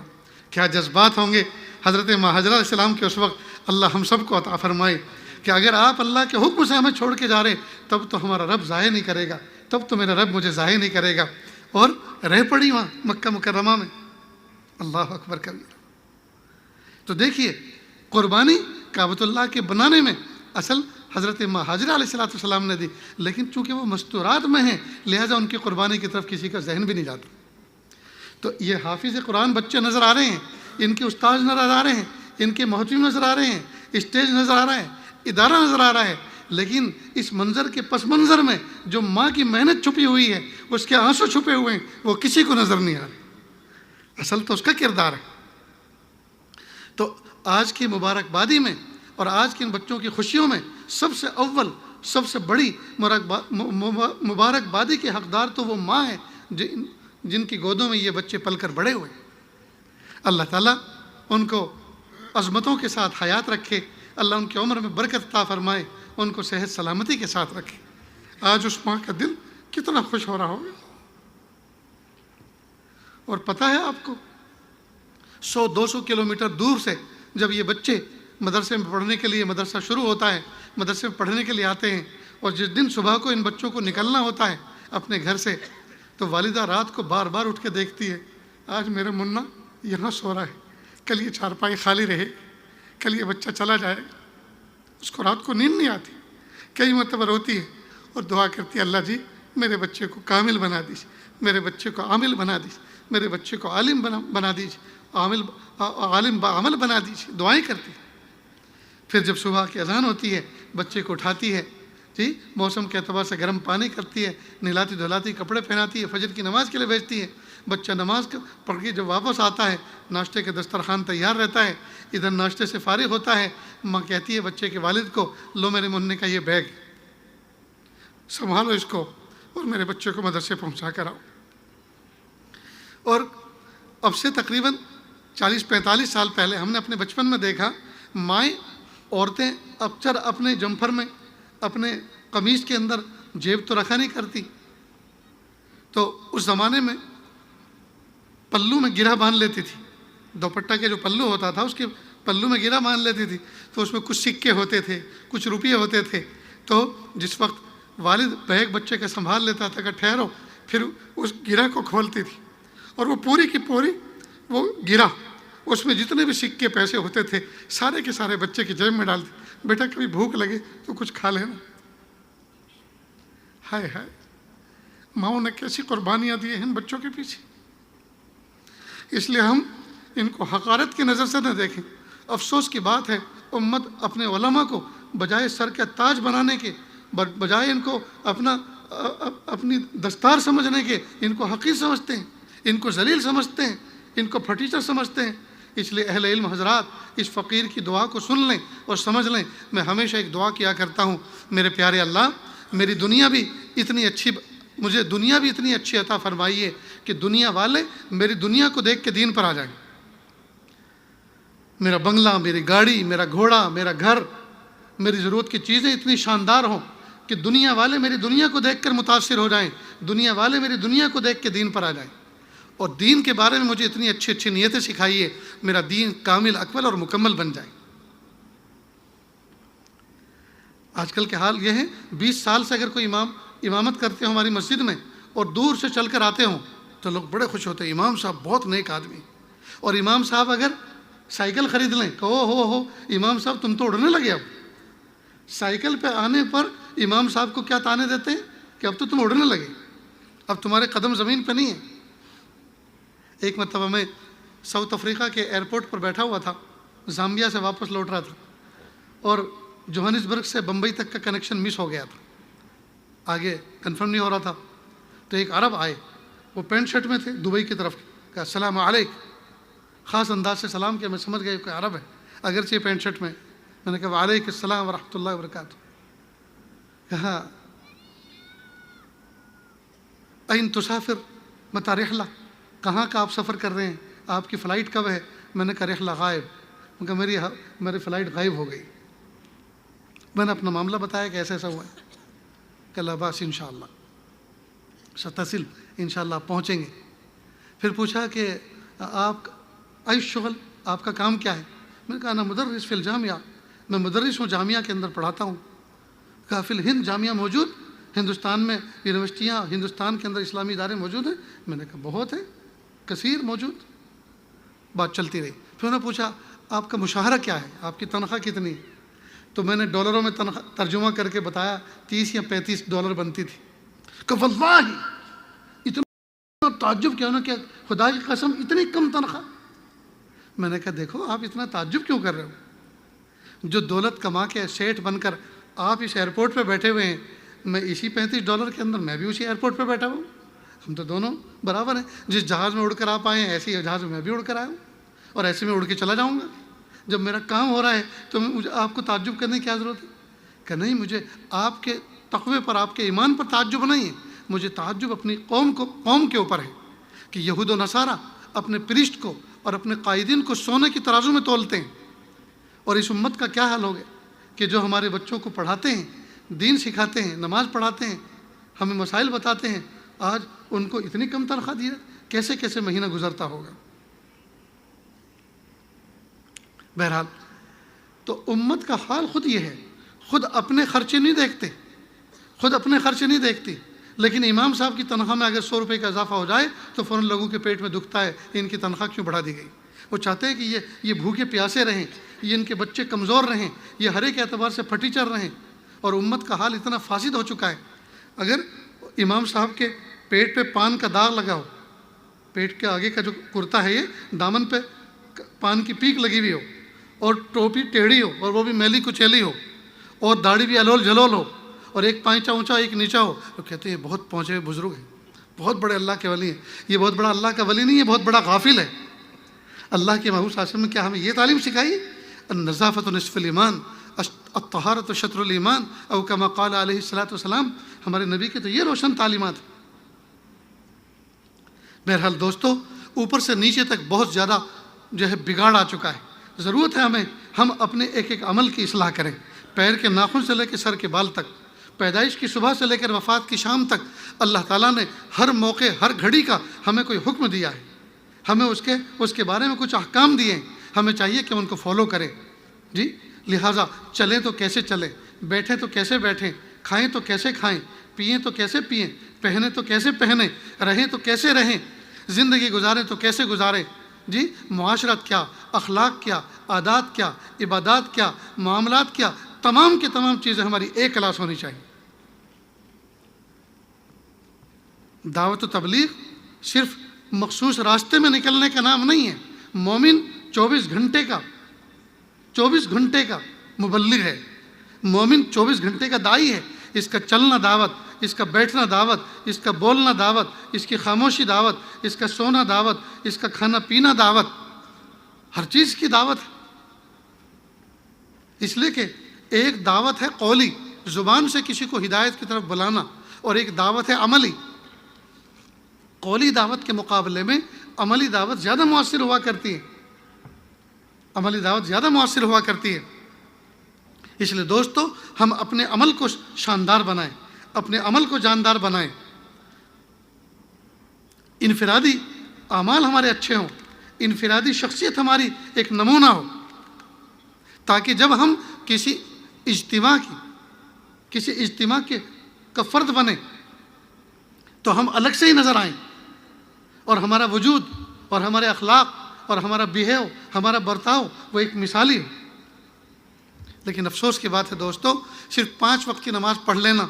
کیا جذبات ہوں گے حضرت ہاجرہ علیہ السلام کے اس وقت۔ اللہ ہم سب کو عطا فرمائے کہ اگر آپ اللہ کے حکم سے ہمیں چھوڑ کے جا رہے تب تو ہمارا رب ضائع نہیں کرے گا، تب تو میرا رب مجھے ضائع نہیں کرے گا، اور رہ پڑی وہاں مکہ مکرمہ میں۔ اللہ اکبر کبیرہ۔ تو دیکھیے قربانی کعبۃ اللہ کے بنانے میں اصل حضرت ہاجرہ علیہ السلام نے دی، لیکن چونکہ وہ مستورات میں ہیں لہٰذا ان کی قربانی کی طرف کسی کا ذہن بھی نہیں جاتا۔ تو یہ حافظ قرآن بچے نظر آ رہے ہیں، ان کے استاد نظر آ رہے ہیں، ان کے محتوی نظر آ رہے ہیں، اسٹیج نظر آ رہا ہے، ادارہ نظر آ رہا ہے، لیکن اس منظر کے پس منظر میں جو ماں کی محنت چھپی ہوئی ہے، اس کے آنسو چھپے ہوئے ہیں، وہ کسی کو نظر نہیں آ رہے، اصل تو اس کا کردار ہے۔ تو آج کی مبارکبادی میں اور آج کے ان بچوں کی خوشیوں میں سب سے اول سب سے بڑی مبارکبادی کے حقدار تو وہ ماں ہے جن کی گودوں میں یہ بچے پل کر بڑے ہوئے۔ اللہ تعالیٰ ان کو عظمتوں کے ساتھ حیات رکھے، اللہ ان کی عمر میں برکت عطا فرمائے، ان کو صحت سلامتی کے ساتھ رکھے۔ آج اس ماں کا دل کتنا خوش ہو رہا ہوگا۔ اور پتہ ہے آپ کو 100-200 کلومیٹر دور سے جب یہ بچے مدرسے میں پڑھنے کے لیے، مدرسہ شروع ہوتا ہے، مدرسے میں پڑھنے کے لیے آتے ہیں، اور جس دن صبح کو ان بچوں کو نکلنا ہوتا ہے اپنے گھر سے، تو والدہ رات کو بار بار اٹھ کے دیکھتی ہے آج میرا منا یہاں سو رہا ہے، کل یہ چارپائی خالی رہے، کل یہ بچہ چلا جائے گا۔ اس کو رات کو نیند نہیں آتی، کئی مرتبہ روتی ہے اور دعا کرتی ہے اللہ جی میرے بچے کو کامل بنا دیجیے، میرے بچے کو عامل بنا دیجیے، میرے بچے کو عالم بنا دیجیے، عالم بعمل بنا دیجیے، دعائیں کرتی ہے۔ پھر جب صبح کی اذان ہوتی ہے بچے کو اٹھاتی ہے، جی موسم کے اعتبار سے گرم پانی کرتی ہے، نہلاتی دھلاتی کپڑے پہناتی ہے، فجر کی نماز کے لیے بھیجتی ہے، بچہ نماز پڑھ کے جب واپس آتا ہے ناشتے کے دسترخوان تیار رہتا ہے، ادھر ناشتے سے فارغ ہوتا ہے، ماں کہتی ہے بچے کے والد کو لو میرے منع کا یہ بیگ سنبھالو اس کو اور میرے بچے کو مدرسے پہنچا کر آؤ۔ اور اب سے تقریباً 40-45 سال پہلے ہم نے اپنے بچپن میں دیکھا مائیں عورتیں اکثر اپنے جمپر میں اپنے قمیص کے اندر جیب تو رکھا نہیں کرتی، تو اس زمانے میں پلو میں گرہ باندھ لیتی تھی، دوپٹہ کے جو پلو ہوتا تھا اس کے پلو میں گرہ باندھ لیتی تھی، تو اس میں کچھ سکے ہوتے تھے، کچھ روپیے ہوتے تھے، تو جس وقت والد بیگ بچے کا سنبھال لیتا تھا کہ ٹھہرو، پھر اس گرہ کو کھولتی تھی اور وہ پوری کی پوری وہ گرہ اس میں جتنے بھی سکے پیسے ہوتے تھے سارے کے سارے بچے کی جیب میں ڈال دی، بیٹا کبھی بھوک لگے تو کچھ کھا لینا۔ ہائے ہائے، ماؤں نے کیسی قربانیاں دی ہیں ان بچوں کے پیچھے۔ اس لیے ہم ان کو حقارت کی نظر سے نہ دیکھیں۔ افسوس کی بات ہے، امت اپنے علماء کو بجائے سر کا تاج بنانے کے، بجائے ان کو اپنی دستار سمجھنے کے، ان کو حقیر سمجھتے ہیں، ان کو ذلیل سمجھتے ہیں، ان کو پھٹیچر سمجھتے ہیں۔ اس لیے اہل علم حضرات اس فقیر کی دعا کو سن لیں اور سمجھ لیں۔ میں ہمیشہ ایک دعا کیا کرتا ہوں، میرے پیارے اللہ مجھے دنیا بھی اتنی اچھی عطا فرمائیے کہ دنیا والے میری دنیا کو دیکھ کے دین پر آ جائیں۔ میرا بنگلہ، میری گاڑی، میرا گھوڑا، میرا گھر، میری ضرورت کی چیزیں اتنی شاندار ہوں کہ دنیا والے میری دنیا کو دیکھ کر متاثر ہو جائیں، دنیا والے میری دنیا کو دیکھ کے دین پر آ جائیں۔ اور دین کے بارے میں مجھے اتنی اچھی اچھی نیتیں سکھائیے، میرا دین کامل، اکمل اور مکمل بن جائے۔ آج کل کے حال یہ ہے، 20 سال سے اگر کوئی امامت کرتے ہوں ہماری مسجد میں اور دور سے چل کر آتے ہوں تو لوگ بڑے خوش ہوتے ہیں، امام صاحب بہت نیک آدمی۔ اور امام صاحب اگر سائیکل خرید لیں کہ ہو امام صاحب تم تو اڑنے لگے۔ اب سائیکل پہ آنے پر امام صاحب کو کیا تانے دیتے ہیں کہ اب تو تم اڑنے لگے، اب تمہارے قدم زمین پہ نہیں ہیں۔ ایک مرتبہ میں ساؤتھ افریقہ کے ایئرپورٹ پر بیٹھا ہوا تھا، زامبیا سے واپس لوٹ رہا تھا اور جوہانسبرگ سے بمبئی تک کا کنیکشن مس ہو گیا تھا، آگے کنفرم نہیں ہو رہا تھا۔ تو ایک عرب آئے، وہ پینٹ شرٹ میں تھے، دبئی کی طرف، کہا السلام علیکم، خاص انداز سے سلام کیا۔ میں سمجھ گیا کہ عرب ہے اگرچہ پینٹ شرٹ میں۔ میں نے کہا وعلیکم السلام ورحمۃ اللہ وبرکاتہ۔ کہا این تسافر متى رحلہ، کہاں کا آپ سفر کر رہے ہیں، آپ کی فلائٹ کب ہے؟ میں نے کہا رحلہ غائب، میں کہا میری فلائٹ غائب ہو گئی۔ میں نے اپنا معاملہ بتایا کہ ایسا ایسا ہوا ہے۔ کہ لا باس انشاءاللہ ستصل، انشاءاللہ آپ پہنچیں گے۔ پھر پوچھا کہ آپ ای شغل، آپ کا کام کیا ہے؟ میں نے کہا انا مدرس فی الجامعہ، میں مدرس ہوں، جامعہ کے اندر پڑھاتا ہوں۔ کہا فی الہند جامعہ موجود، ہندوستان میں یونیورسٹیاں، ہندوستان کے اندر اسلامی ادارے موجود ہیں؟ میں نے کہا بہت ہیں، کثیر موجود۔ بات چلتی رہی۔ پھر انہوں نے پوچھا آپ کا مشاہرہ کیا ہے، آپ کی تنخواہ کتنی؟ تو میں نے ڈالروں میں ترجمہ کر کے بتایا، 30 یا 35 ڈالر بنتی تھی۔ کہ واللہ اتنا تعجب کیا انہوں نے، کہ خدا کی قسم اتنی کم تنخواہ؟ میں نے کہا دیکھو آپ اتنا تعجب کیوں کر رہے ہو، جو دولت کما کے سیٹ بن کر آپ اس ایئرپورٹ پہ بیٹھے ہوئے ہیں، میں اسی 35 ڈالر کے اندر میں بھی اسی ایئرپورٹ پہ بیٹھا ہوں، ہم تو دونوں برابر ہیں۔ جس جہاز میں اڑ کر آپ آئے ہیں ایسے ہی جہاز میں بھی اڑ کر آیا ہوں، اور ایسے میں اڑ کے چلا جاؤں گا۔ جب میرا کام ہو رہا ہے تو مجھے آپ کو تعجب کرنے کی کیا ضرورت ہے؟ کہ نہیں، مجھے آپ کے تقوی پر، آپ کے ایمان پر تعجب نہیں ہے، مجھے تعجب اپنی قوم کے اوپر ہے کہ یہود و نصارہ اپنے پریسٹ کو اور اپنے قائدین کو سونے کی ترازو میں تولتے ہیں، اور اس امت کا کیا حال ہوگا کہ جو ہمارے بچوں کو پڑھاتے ہیں، دین سکھاتے ہیں، نماز پڑھاتے ہیں، ہمیں مسائل بتاتے ہیں، آج ان کو اتنی کم تنخواہ دی ہے، کیسے کیسے مہینہ گزرتا ہوگا۔ بہرحال تو امت کا حال خود یہ ہے، خود اپنے خرچے نہیں دیکھتی، لیکن امام صاحب کی تنخواہ میں اگر 100 روپے کا اضافہ ہو جائے تو فوراً لوگوں کے پیٹ میں دکھتا ہے ان کی تنخواہ کیوں بڑھا دی گئی۔ وہ چاہتے ہیں کہ یہ بھوکے پیاسے رہیں، یہ ان کے بچے کمزور رہیں، یہ ہر ایک اعتبار سے پھٹی چل رہیں، اور امت کا حال اتنا فاسد ہو چکا ہے۔ اگر امام صاحب کے پیٹ پہ پان کا داغ لگا ہو، پیٹ کے آگے کا جو کرتا ہے، یہ دامن پہ پان کی پیک لگی ہوئی ہو، اور ٹوپی ٹیڑھی ہو، اور وہ بھی میلی کچیلی ہو، اور داڑھی بھی الول جلول ہو، اور ایک پائنچا اونچا ایک نیچا ہو، تو کہتے ہیں بہت پہنچے ہوئے بزرگ ہیں، بہت بڑے اللہ کے ولی ہیں۔ یہ بہت بڑا اللہ کا ولی نہیں ہے، بہت بڑا غافل ہے۔ اللہ کے محبوب صلی اللہ علیہ وسلم نے کیا ہمیں یہ تعلیم سکھائی؟ النظافۃ نصف الایمان، الطہارۃ شطر الایمان، او کما قال علیہ الصلوۃ والسلام۔ ہمارے نبی کے تو یہ روشن تعلیمات ہیں۔ بہرحال دوستو، اوپر سے نیچے تک بہت زیادہ جو ہے بگاڑ آ چکا ہے۔ ضرورت ہے ہم اپنے ایک ایک عمل کی اصلاح کریں، پیر کے ناخن سے لے کے سر کے بال تک، پیدائش کی صبح سے لے کر وفات کی شام تک اللہ تعالیٰ نے ہر موقع، ہر گھڑی کا ہمیں کوئی حکم دیا ہے، ہمیں اس کے بارے میں کچھ احکام دیے ہیں، ہمیں چاہیے کہ ان کو فالو کریں۔ جی، لہٰذا چلیں تو کیسے چلیں، بیٹھیں تو کیسے بیٹھیں، کھائیں تو کیسے کھائیں، پئیں تو کیسے پئیں، پہنیں تو کیسے پہنیں، رہیں تو کیسے رہیں، زندگی گزاریں تو کیسے گزاریں۔ جی، معاشرت کیا، اخلاق کیا، عادات کیا، عبادات کیا، معاملات کیا، تمام کی تمام چیزیں ہماری ایک کلاس ہونی چاہیے۔ دعوت و تبلیغ صرف مخصوص راستے میں نکلنے کا نام نہیں ہے۔ مومن 24 گھنٹے کا مبلغ ہے، مومن 24 گھنٹے کا داعی ہے۔ اس کا چلنا دعوت، اس کا بیٹھنا دعوت، اس کا بولنا دعوت، اس کی خاموشی دعوت، اس کا سونا دعوت، اس کا کھانا پینا دعوت، ہر چیز کی دعوت ہے۔ اس لیے کہ ایک دعوت ہے قولی، زبان سے کسی کو ہدایت کی طرف بلانا، اور ایک دعوت ہے عملی۔ قولی دعوت کے مقابلے میں عملی دعوت زیادہ مؤثر ہوا کرتی ہے، عملی دعوت زیادہ مؤثر ہوا کرتی ہے۔ اس لیے دوستو، ہم اپنے عمل کو شاندار بنائیں، اپنے عمل کو جاندار بنائیں، انفرادی اعمال ہمارے اچھے ہوں، انفرادی شخصیت ہماری ایک نمونہ ہو، تاکہ جب ہم کسی اجتماع کا فرد بنے تو ہم الگ سے ہی نظر آئیں، اور ہمارا وجود اور ہمارے اخلاق اور ہمارا بیہیو، ہمارا برتاؤ وہ ایک مثالی ہو۔ لیکن افسوس کی بات ہے دوستو، صرف 5 وقت کی نماز پڑھ لینا،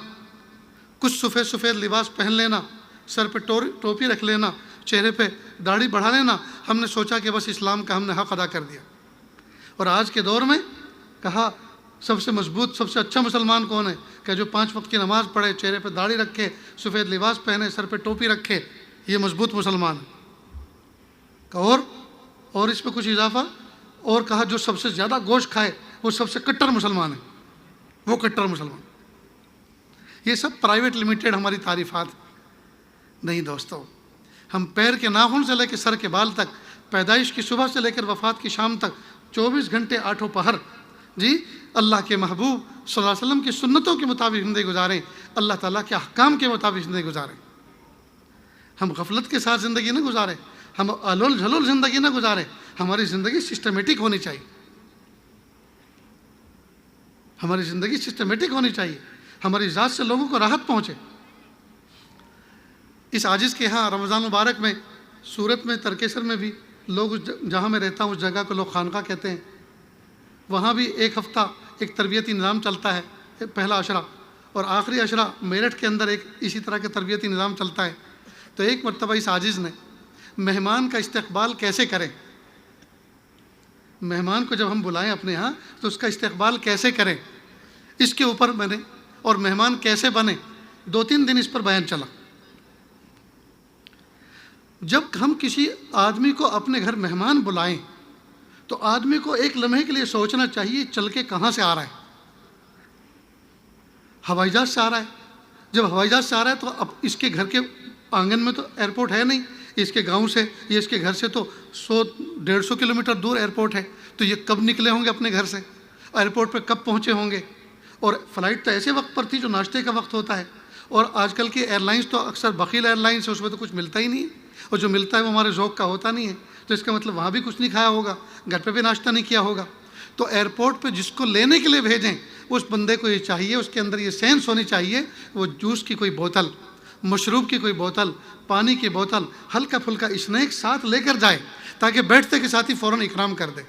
کچھ سفید لباس پہن لینا، سر پہ ٹوپی رکھ لینا، چہرے پہ داڑھی بڑھا لینا، ہم نے سوچا کہ بس اسلام کا ہم نے حق ادا کر دیا۔ اور آج کے دور میں کہا سب سے مضبوط، سب سے اچھا مسلمان کون ہے؟ کہ جو 5 وقت کی نماز پڑھے، چہرے پہ داڑھی رکھے، سفید لباس پہنے، سر پہ ٹوپی رکھے، یہ مضبوط مسلمان ہے۔ اور اس پہ کچھ اضافہ اور کہا جو سب سے زیادہ گوشت کھائے وہ سب سے کٹر مسلمان ہے، وہ کٹر مسلمان۔ یہ سب پرائیویٹ لمیٹڈ ہماری تعریفات نہیں دوستو، ہم پیر کے ناخن سے لے کے سر کے بال تک، پیدائش کی صبح سے لے کر وفات کی شام تک 24 گھنٹے 8 پہر اللہ کے محبوب صلی اللہ علیہ وسلم کی سنتوں کے مطابق زندگی گزاریں، اللہ تعالیٰ کے احکام کے مطابق زندگی گزاریں۔ ہم غفلت کے ساتھ زندگی نہ گزاریں، ہم الول جھلول زندگی نہ گزاریں، ہماری زندگی سسٹمیٹک ہونی چاہیے، ہماری زندگی سسٹمیٹک ہونی چاہیے، ہماری ذات سے لوگوں کو راحت پہنچے۔ اس عاجز کے ہاں رمضان مبارک میں سورت میں ترکیسر میں بھی لوگ، جہاں میں رہتا ہوں اس جگہ کو لوگ خانقاہ کہتے ہیں، وہاں بھی ایک ہفتہ ایک تربیتی نظام چلتا ہے، پہلا عشرہ اور آخری عشرہ میرٹھ کے اندر ایک اسی طرح کا تربیتی نظام چلتا ہے۔ تو ایک مرتبہ اس عاجز نے مہمان کا استقبال کیسے کریں، مہمان کو جب ہم بلائیں اپنے ہاں تو اس کا استقبال کیسے کریں، اس کے اوپر میں نے، اور مہمان کیسے بنے، 2-3 دن اس پر بیان چلا۔ جب ہم کسی آدمی کو اپنے گھر مہمان بلائیں تو آدمی کو ایک لمحے کے لیے سوچنا چاہیے چل کے کہاں سے آ رہا ہے۔ ہوائی جہاز سے آ رہا ہے، جب ہوائی جہاز سے آ رہا ہے تو اب اس کے گھر کے آنگن میں تو ایئرپورٹ ہے نہیں، اس کے گاؤں سے یا اس کے گھر سے تو 100-150 کلومیٹر دور ایئرپورٹ ہے، تو یہ کب نکلے ہوں گے اپنے گھر سے، ایئرپورٹ پہ کب پہنچے ہوں گے، اور فلائٹ تو ایسے وقت پر تھی جو ناشتے کا وقت ہوتا ہے، اور آج کل کی ایئر لائنس تو اکثر بخیل ایئر لائنس ہے، اس میں تو کچھ ملتا ہی نہیں ہے، اور جو ملتا ہے وہ ہمارے ذوق کا ہوتا نہیں ہے، تو اس کا مطلب وہاں بھی کچھ نہیں کھایا ہوگا، گھر پہ بھی ناشتہ نہیں کیا ہوگا۔ تو ایئرپورٹ پہ جس کو لینے کے لیے بھیجیں اس بندے کو یہ چاہیے، اس کے اندر یہ سینس ہونی چاہیے، وہ جوس کی کوئی بوتل، مشروب کی کوئی بوتل، پانی کی بوتل، ہلکا پھلکا اسنیک ساتھ لے کر جائے تاکہ بیٹھتے کے ساتھ ہی فوراً اکرام کر دے۔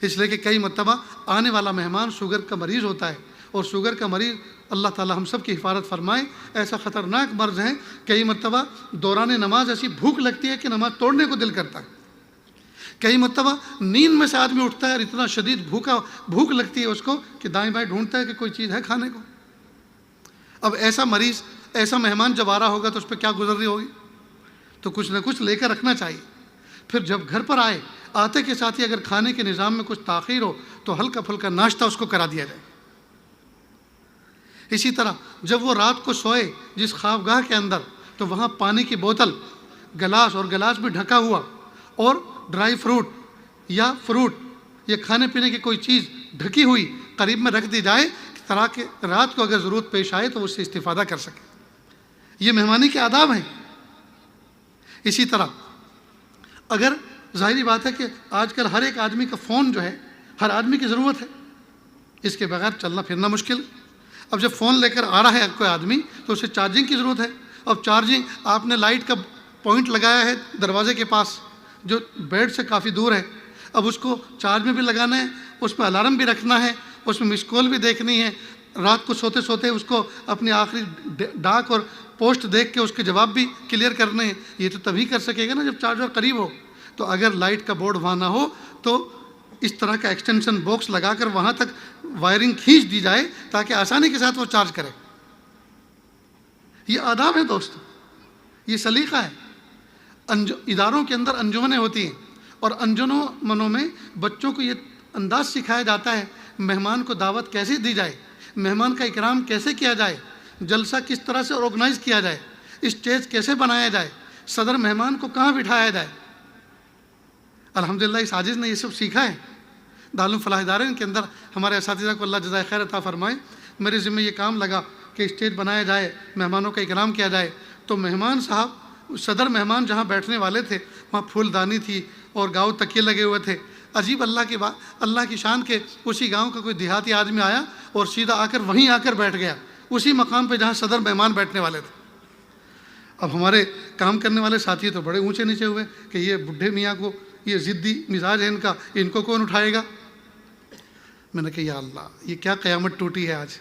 اس لیے کہ کئی مرتبہ آنے والا مہمان شوگر کا مریض ہوتا ہے، اور شوگر کا مریض اللہ تعالی ہم سب کی حفاظت فرمائے، ایسا خطرناک مرض ہے، کئی مرتبہ دوران نماز ایسی بھوک لگتی ہے کہ نماز توڑنے کو دل کرتا ہے، کئی مرتبہ نیند میں سے آدمی اٹھتا ہے اور اتنا شدید بھوک لگتی ہے اس کو کہ دائیں بائیں ڈھونڈتا ہے کہ کوئی چیز ہے کھانے کو۔ اب ایسا مریض، ایسا مہمان جب آ رہا ہوگا تو اس پہ کیا گزر رہی ہوگی، تو کچھ نہ کچھ لے کر رکھنا چاہیے۔ پھر جب گھر پر آئے، آتے کے ساتھ ہی اگر کھانے کے نظام میں کچھ تاخیر ہو تو ہلکا پھلکا ناشتہ اس کو کرا دیا جائے۔ اسی طرح جب وہ رات کو سوئے جس خوابگاہ کے اندر، تو وہاں پانی کی بوتل، گلاس، اور گلاس بھی ڈھکا ہوا، اور ڈرائی فروٹ یا فروٹ یا کھانے پینے کی کوئی چیز ڈھکی ہوئی قریب میں رکھ دی جائے تاکہ رات کو اگر ضرورت پیش آئے تو اس سے استفادہ کر سکے۔ یہ مہمانی کے آداب ہیں۔ اسی طرح اگر ظاہری بات ہے کہ آج کل ہر ایک آدمی کا فون جو ہے ہر آدمی کی ضرورت ہے، اس کے بغیر چلنا پھرنا مشکل۔ اب جب فون لے کر آ رہا ہے کوئی آدمی تو اسے چارجنگ کی ضرورت ہے۔ اب چارجنگ آپ نے لائٹ کا پوائنٹ لگایا ہے دروازے کے پاس جو بیڈ سے کافی دور ہے، اب اس کو چارج میں بھی لگانا ہے، اس میں الارم بھی رکھنا ہے، اس میں مس کال بھی دیکھنی ہے، رات کو سوتے سوتے اس کو اپنی آخری ڈاک اور پوسٹ دیکھ کے اس کے جواب بھی کلیئر کرنے ہیں. یہ تو تبھی کر سکے گا نا جب چارجر قریب ہو. تو اگر لائٹ کا بورڈ وہاں نہ ہو تو اس طرح کا ایکسٹینشن باکس لگا کر وہاں تک وائرنگ کھینچ دی جائے تاکہ آسانی کے ساتھ وہ چارج کرے. یہ آداب ہے دوستو, یہ سلیقہ ہے. اداروں کے اندر انجمنیں ہوتی ہیں اور انجمنوں میں بچوں کو یہ انداز سکھایا جاتا ہے مہمان کو دعوت کیسے دی جائے, مہمان کا اکرام کیسے کیا جائے, جلسہ کس طرح سے آرگنائز کیا جائے, اسٹیج کیسے بنایا جائے, صدر مہمان کو کہاں بٹھایا جائے. الحمدللہ اس عاجز نے یہ سب سیکھا ہے. دارالعلوم فلاح دارین کے اندر ہمارے اساتذہ کو اللہ جزائے خیر عطا فرمائے, میرے ذمہ یہ کام لگا کہ اسٹیج بنایا جائے, مہمانوں کا اکرام کیا جائے. تو مہمان صاحب, صدر مہمان جہاں بیٹھنے والے تھے وہاں پھول دانی تھی اور گاؤں تکیے لگے ہوئے تھے. عجیب اللہ کی شان کے اسی گاؤں کا کوئی دیہاتی آدمی آیا اور سیدھا آ کر وہیں آ کر بیٹھ گیا اسی مقام پہ جہاں صدر مہمان بیٹھنے والے تھے. اب ہمارے کام کرنے والے ساتھی تو بڑے اونچے نیچے ہوئے کہ یہ بڈھے میاں کو, یہ ضدی مزاج ہے ان کا, ان کو کون اٹھائے گا. میں نے کہا یا اللہ یہ کیا قیامت ٹوٹی ہے آج.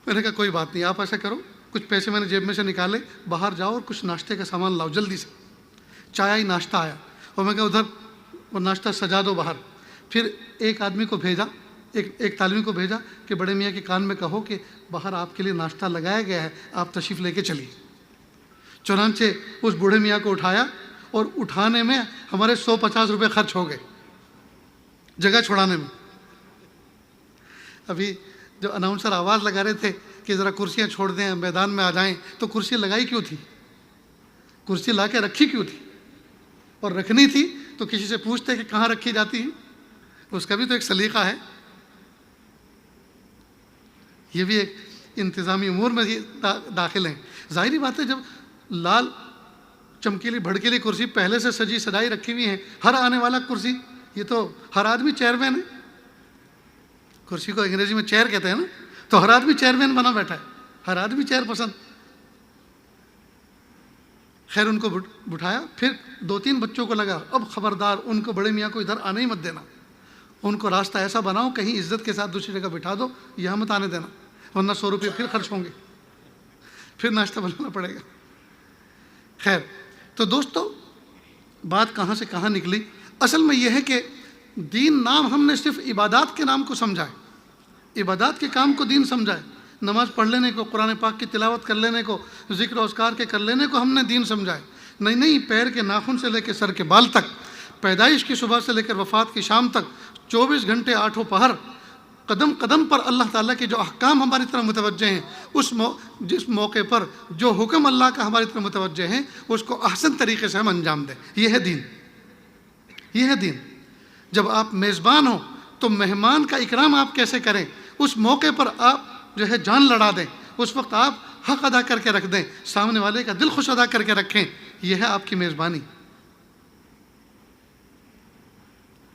میں نے کہا کوئی بات نہیں, آپ ایسا کرو, کچھ پیسے میں نے جیب میں سے نکالے, باہر جاؤ اور کچھ ناشتے کا سامان لاؤ جلدی سے. چائے ہی ناشتہ آیا اور میں کہا ادھر وہ ناشتہ سجا دو باہر. پھر ایک آدمی کو بھیجا, ایک طالبی کو بھیجا کہ بڑے میاں کے کان میں کہو کہ باہر آپ کے لیے ناشتہ لگایا گیا ہے, آپ تشریف لے کے چلیے. چنانچہ اس بوڑھے میاں کو اٹھایا اور اٹھانے میں ہمارے 150 روپے خرچ ہو گئے جگہ چھڑانے میں. ابھی جو اناؤنسر آواز لگا رہے تھے کہ ذرا کرسیاں چھوڑ دیں, میدان میں آ جائیں, تو کرسی لگائی کیوں تھی, کرسی لا کے رکھی کیوں تھی, اور رکھنی تھی تو کسی سے پوچھتے کہ کہاں رکھی جاتی ہے, اس کا بھی تو ایک سلیقہ ہے. یہ بھی ایک انتظامی امور میں داخل ہیں. ظاہری بات ہے جب لال چمکیلی بھڑکیلی کرسی پہلے سے سجی سجائی رکھی ہوئی ہیں, ہر آنے والا کرسی, یہ تو ہر آدمی چیئرمین ہے, کرسی کو انگریزی میں چیئر کہتے ہیں نا, تو ہر آدمی چیئرمین بنا بیٹھا ہے, ہر آدمی چیئر پسند. خیر ان کو بٹھایا, پھر 2-3 بچوں کو لگا اب خبردار ان کو بڑے میاں کو ادھر آنے ہی مت دینا, ان کو راستہ ایسا بناؤ کہیں عزت کے ساتھ دوسری جگہ بٹھا دو, یہاں مت آنے دینا ورنہ 100 روپے پھر خرچ ہوں گے, پھر ناشتہ بنانا پڑے گا. خیر تو دوستو بات کہاں سے کہاں نکلی. اصل میں یہ ہے کہ دین نام ہم نے صرف عبادات کے نام کو سمجھا ہے, عبادات کے کام کو دین سمجھا ہے. نماز پڑھ لینے کو, قرآن پاک کی تلاوت کر لینے کو, ذکر و اذکار کے کر لینے کو ہم نے دین سمجھا ہے. نہیں, پیر کے ناخن سے لے کے سر کے بال تک, پیدائش کی صبح سے لے کر وفات کی شام تک, 24 گھنٹے 8 پہر, قدم قدم پر اللہ تعالیٰ کے جو احکام ہماری طرف متوجہ ہیں, جس موقع پر جو حکم اللہ کا ہماری طرف متوجہ ہیں اس کو احسن طریقے سے ہم انجام دیں. یہ ہے دین, یہ ہے دین. جب آپ میزبان ہوں تو مہمان کا اکرام آپ کیسے کریں, اس موقع پر آپ جو ہے جان لڑا دیں, اس وقت آپ حق ادا کر کے رکھ دیں, سامنے والے کا دل خوش ادا کر کے رکھیں. یہ ہے آپ کی میزبانی.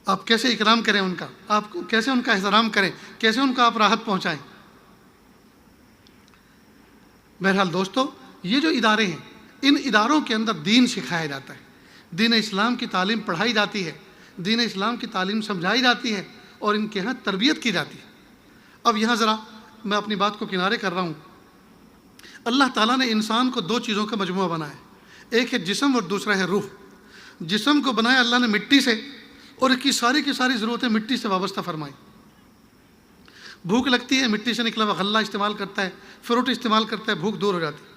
آپ کیسے اکرام کریں ان کا, آپ کیسے ان کا احترام کریں, کیسے ان کو آپ راحت پہنچائیں. بہرحال دوستو یہ جو ادارے ہیں ان اداروں کے اندر دین سکھایا جاتا ہے, دین اسلام کی تعلیم پڑھائی جاتی ہے, دین اسلام کی تعلیم سمجھائی جاتی ہے اور ان کے ہاں تربیت کی جاتی ہے. اب یہاں ذرا میں اپنی بات کو کنارے کر رہا ہوں. اللہ تعالیٰ نے انسان کو 2 چیزوں کا مجموعہ بنایا ہے, ایک ہے جسم اور دوسرا ہے روح. جسم کو بنایا اللہ نے مٹی سے اور اس کی ساری ضرورتیں مٹی سے وابستہ فرمائی. بھوک لگتی ہے مٹی سے نکلا ہوا غلہ استعمال کرتا ہے, فروٹ استعمال کرتا ہے, بھوک دور ہو جاتی ہے.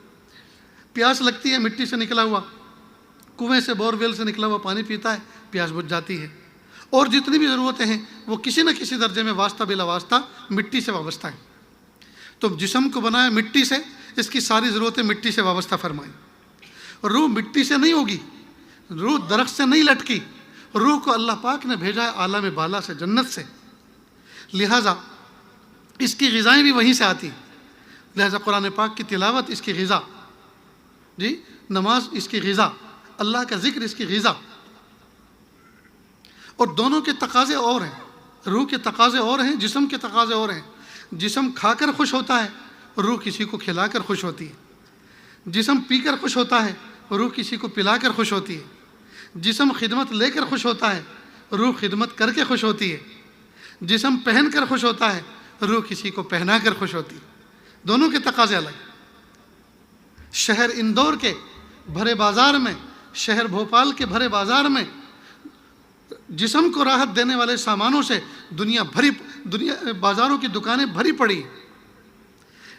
پیاس لگتی ہے مٹی سے نکلا ہوا, کنویں سے بور ویل سے نکلا ہوا پانی پیتا ہے, پیاس بجھ جاتی ہے. اور جتنی بھی ضرورتیں ہیں وہ کسی نہ کسی درجے میں واسطہ بلا واسطہ مٹی سے وابستہ ہیں. تو جسم کو بنایا مٹی سے, اس کی ساری ضرورتیں مٹی سے وابستہ فرمائیں. روح مٹی سے نہیں ہوگی, روح درخت سے نہیں لٹکی, روح کو اللہ پاک نے بھیجا ہے عالم بالا سے, جنت سے. لہٰذا اس کی غذائیں بھی وہیں سے آتی ہیں. لہٰذا قرآن پاک کی تلاوت اس کی غذا, جی نماز اس کی غذا, اللہ کا ذکر اس کی غذا. اور دونوں کے تقاضے اور ہیں, روح کے تقاضے اور ہیں, جسم کے تقاضے اور ہیں. جسم کھا کر خوش ہوتا ہے, روح کسی کو کھلا کر خوش ہوتی ہے. جسم پی کر خوش ہوتا ہے, روح کسی کو پلا کر خوش ہوتی ہے. جسم خدمت لے کر خوش ہوتا ہے, روح خدمت کر کے خوش ہوتی ہے. جسم پہن کر خوش ہوتا ہے, روح کسی کو پہنا کر خوش ہوتی، دونوں کے تقاضے الگ۔ شہر اندور کے بھرے بازار میں، شہر بھوپال کے بھرے بازار میں جسم کو راحت دینے والے سامانوں سے دنیا بازاروں کی دکانیں بھری پڑی،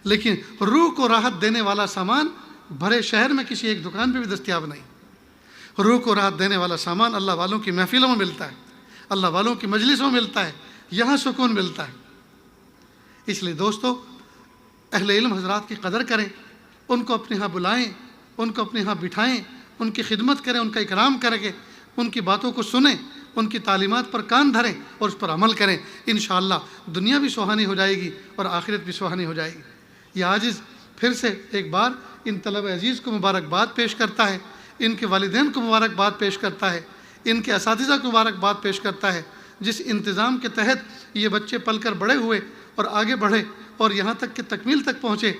لیکن روح کو راحت دینے والا سامان بھرے شہر میں کسی ایک دکان پہ بھی دستیاب نہیں۔ روح کو راحت دینے والا سامان اللہ والوں کی محفلوں میں ملتا ہے، اللہ والوں کی مجلسوں میں ملتا ہے، یہاں سکون ملتا ہے۔ اس لیے دوستو، اہل علم حضرات کی قدر کریں، ان کو اپنے ہاں بلائیں، ان کو اپنے ہاں بٹھائیں، ان کی خدمت کریں، ان کا اکرام کریں، ان کی باتوں کو سنیں، ان کی تعلیمات پر کان دھریں اور اس پر عمل کریں۔ انشاءاللہ دنیا بھی سہانی ہو جائے گی اور آخرت بھی سہانی ہو جائے گی۔ یہ عاجز پھر سے ایک بار ان طلبہ عزیز کو مبارکباد پیش کرتا ہے، ان کے والدین کو مبارکباد پیش کرتا ہے، ان کے اساتذہ کو مبارکباد پیش کرتا ہے، جس انتظام کے تحت یہ بچے پل کر بڑے ہوئے اور آگے بڑھے اور یہاں تک کہ تکمیل تک پہنچے۔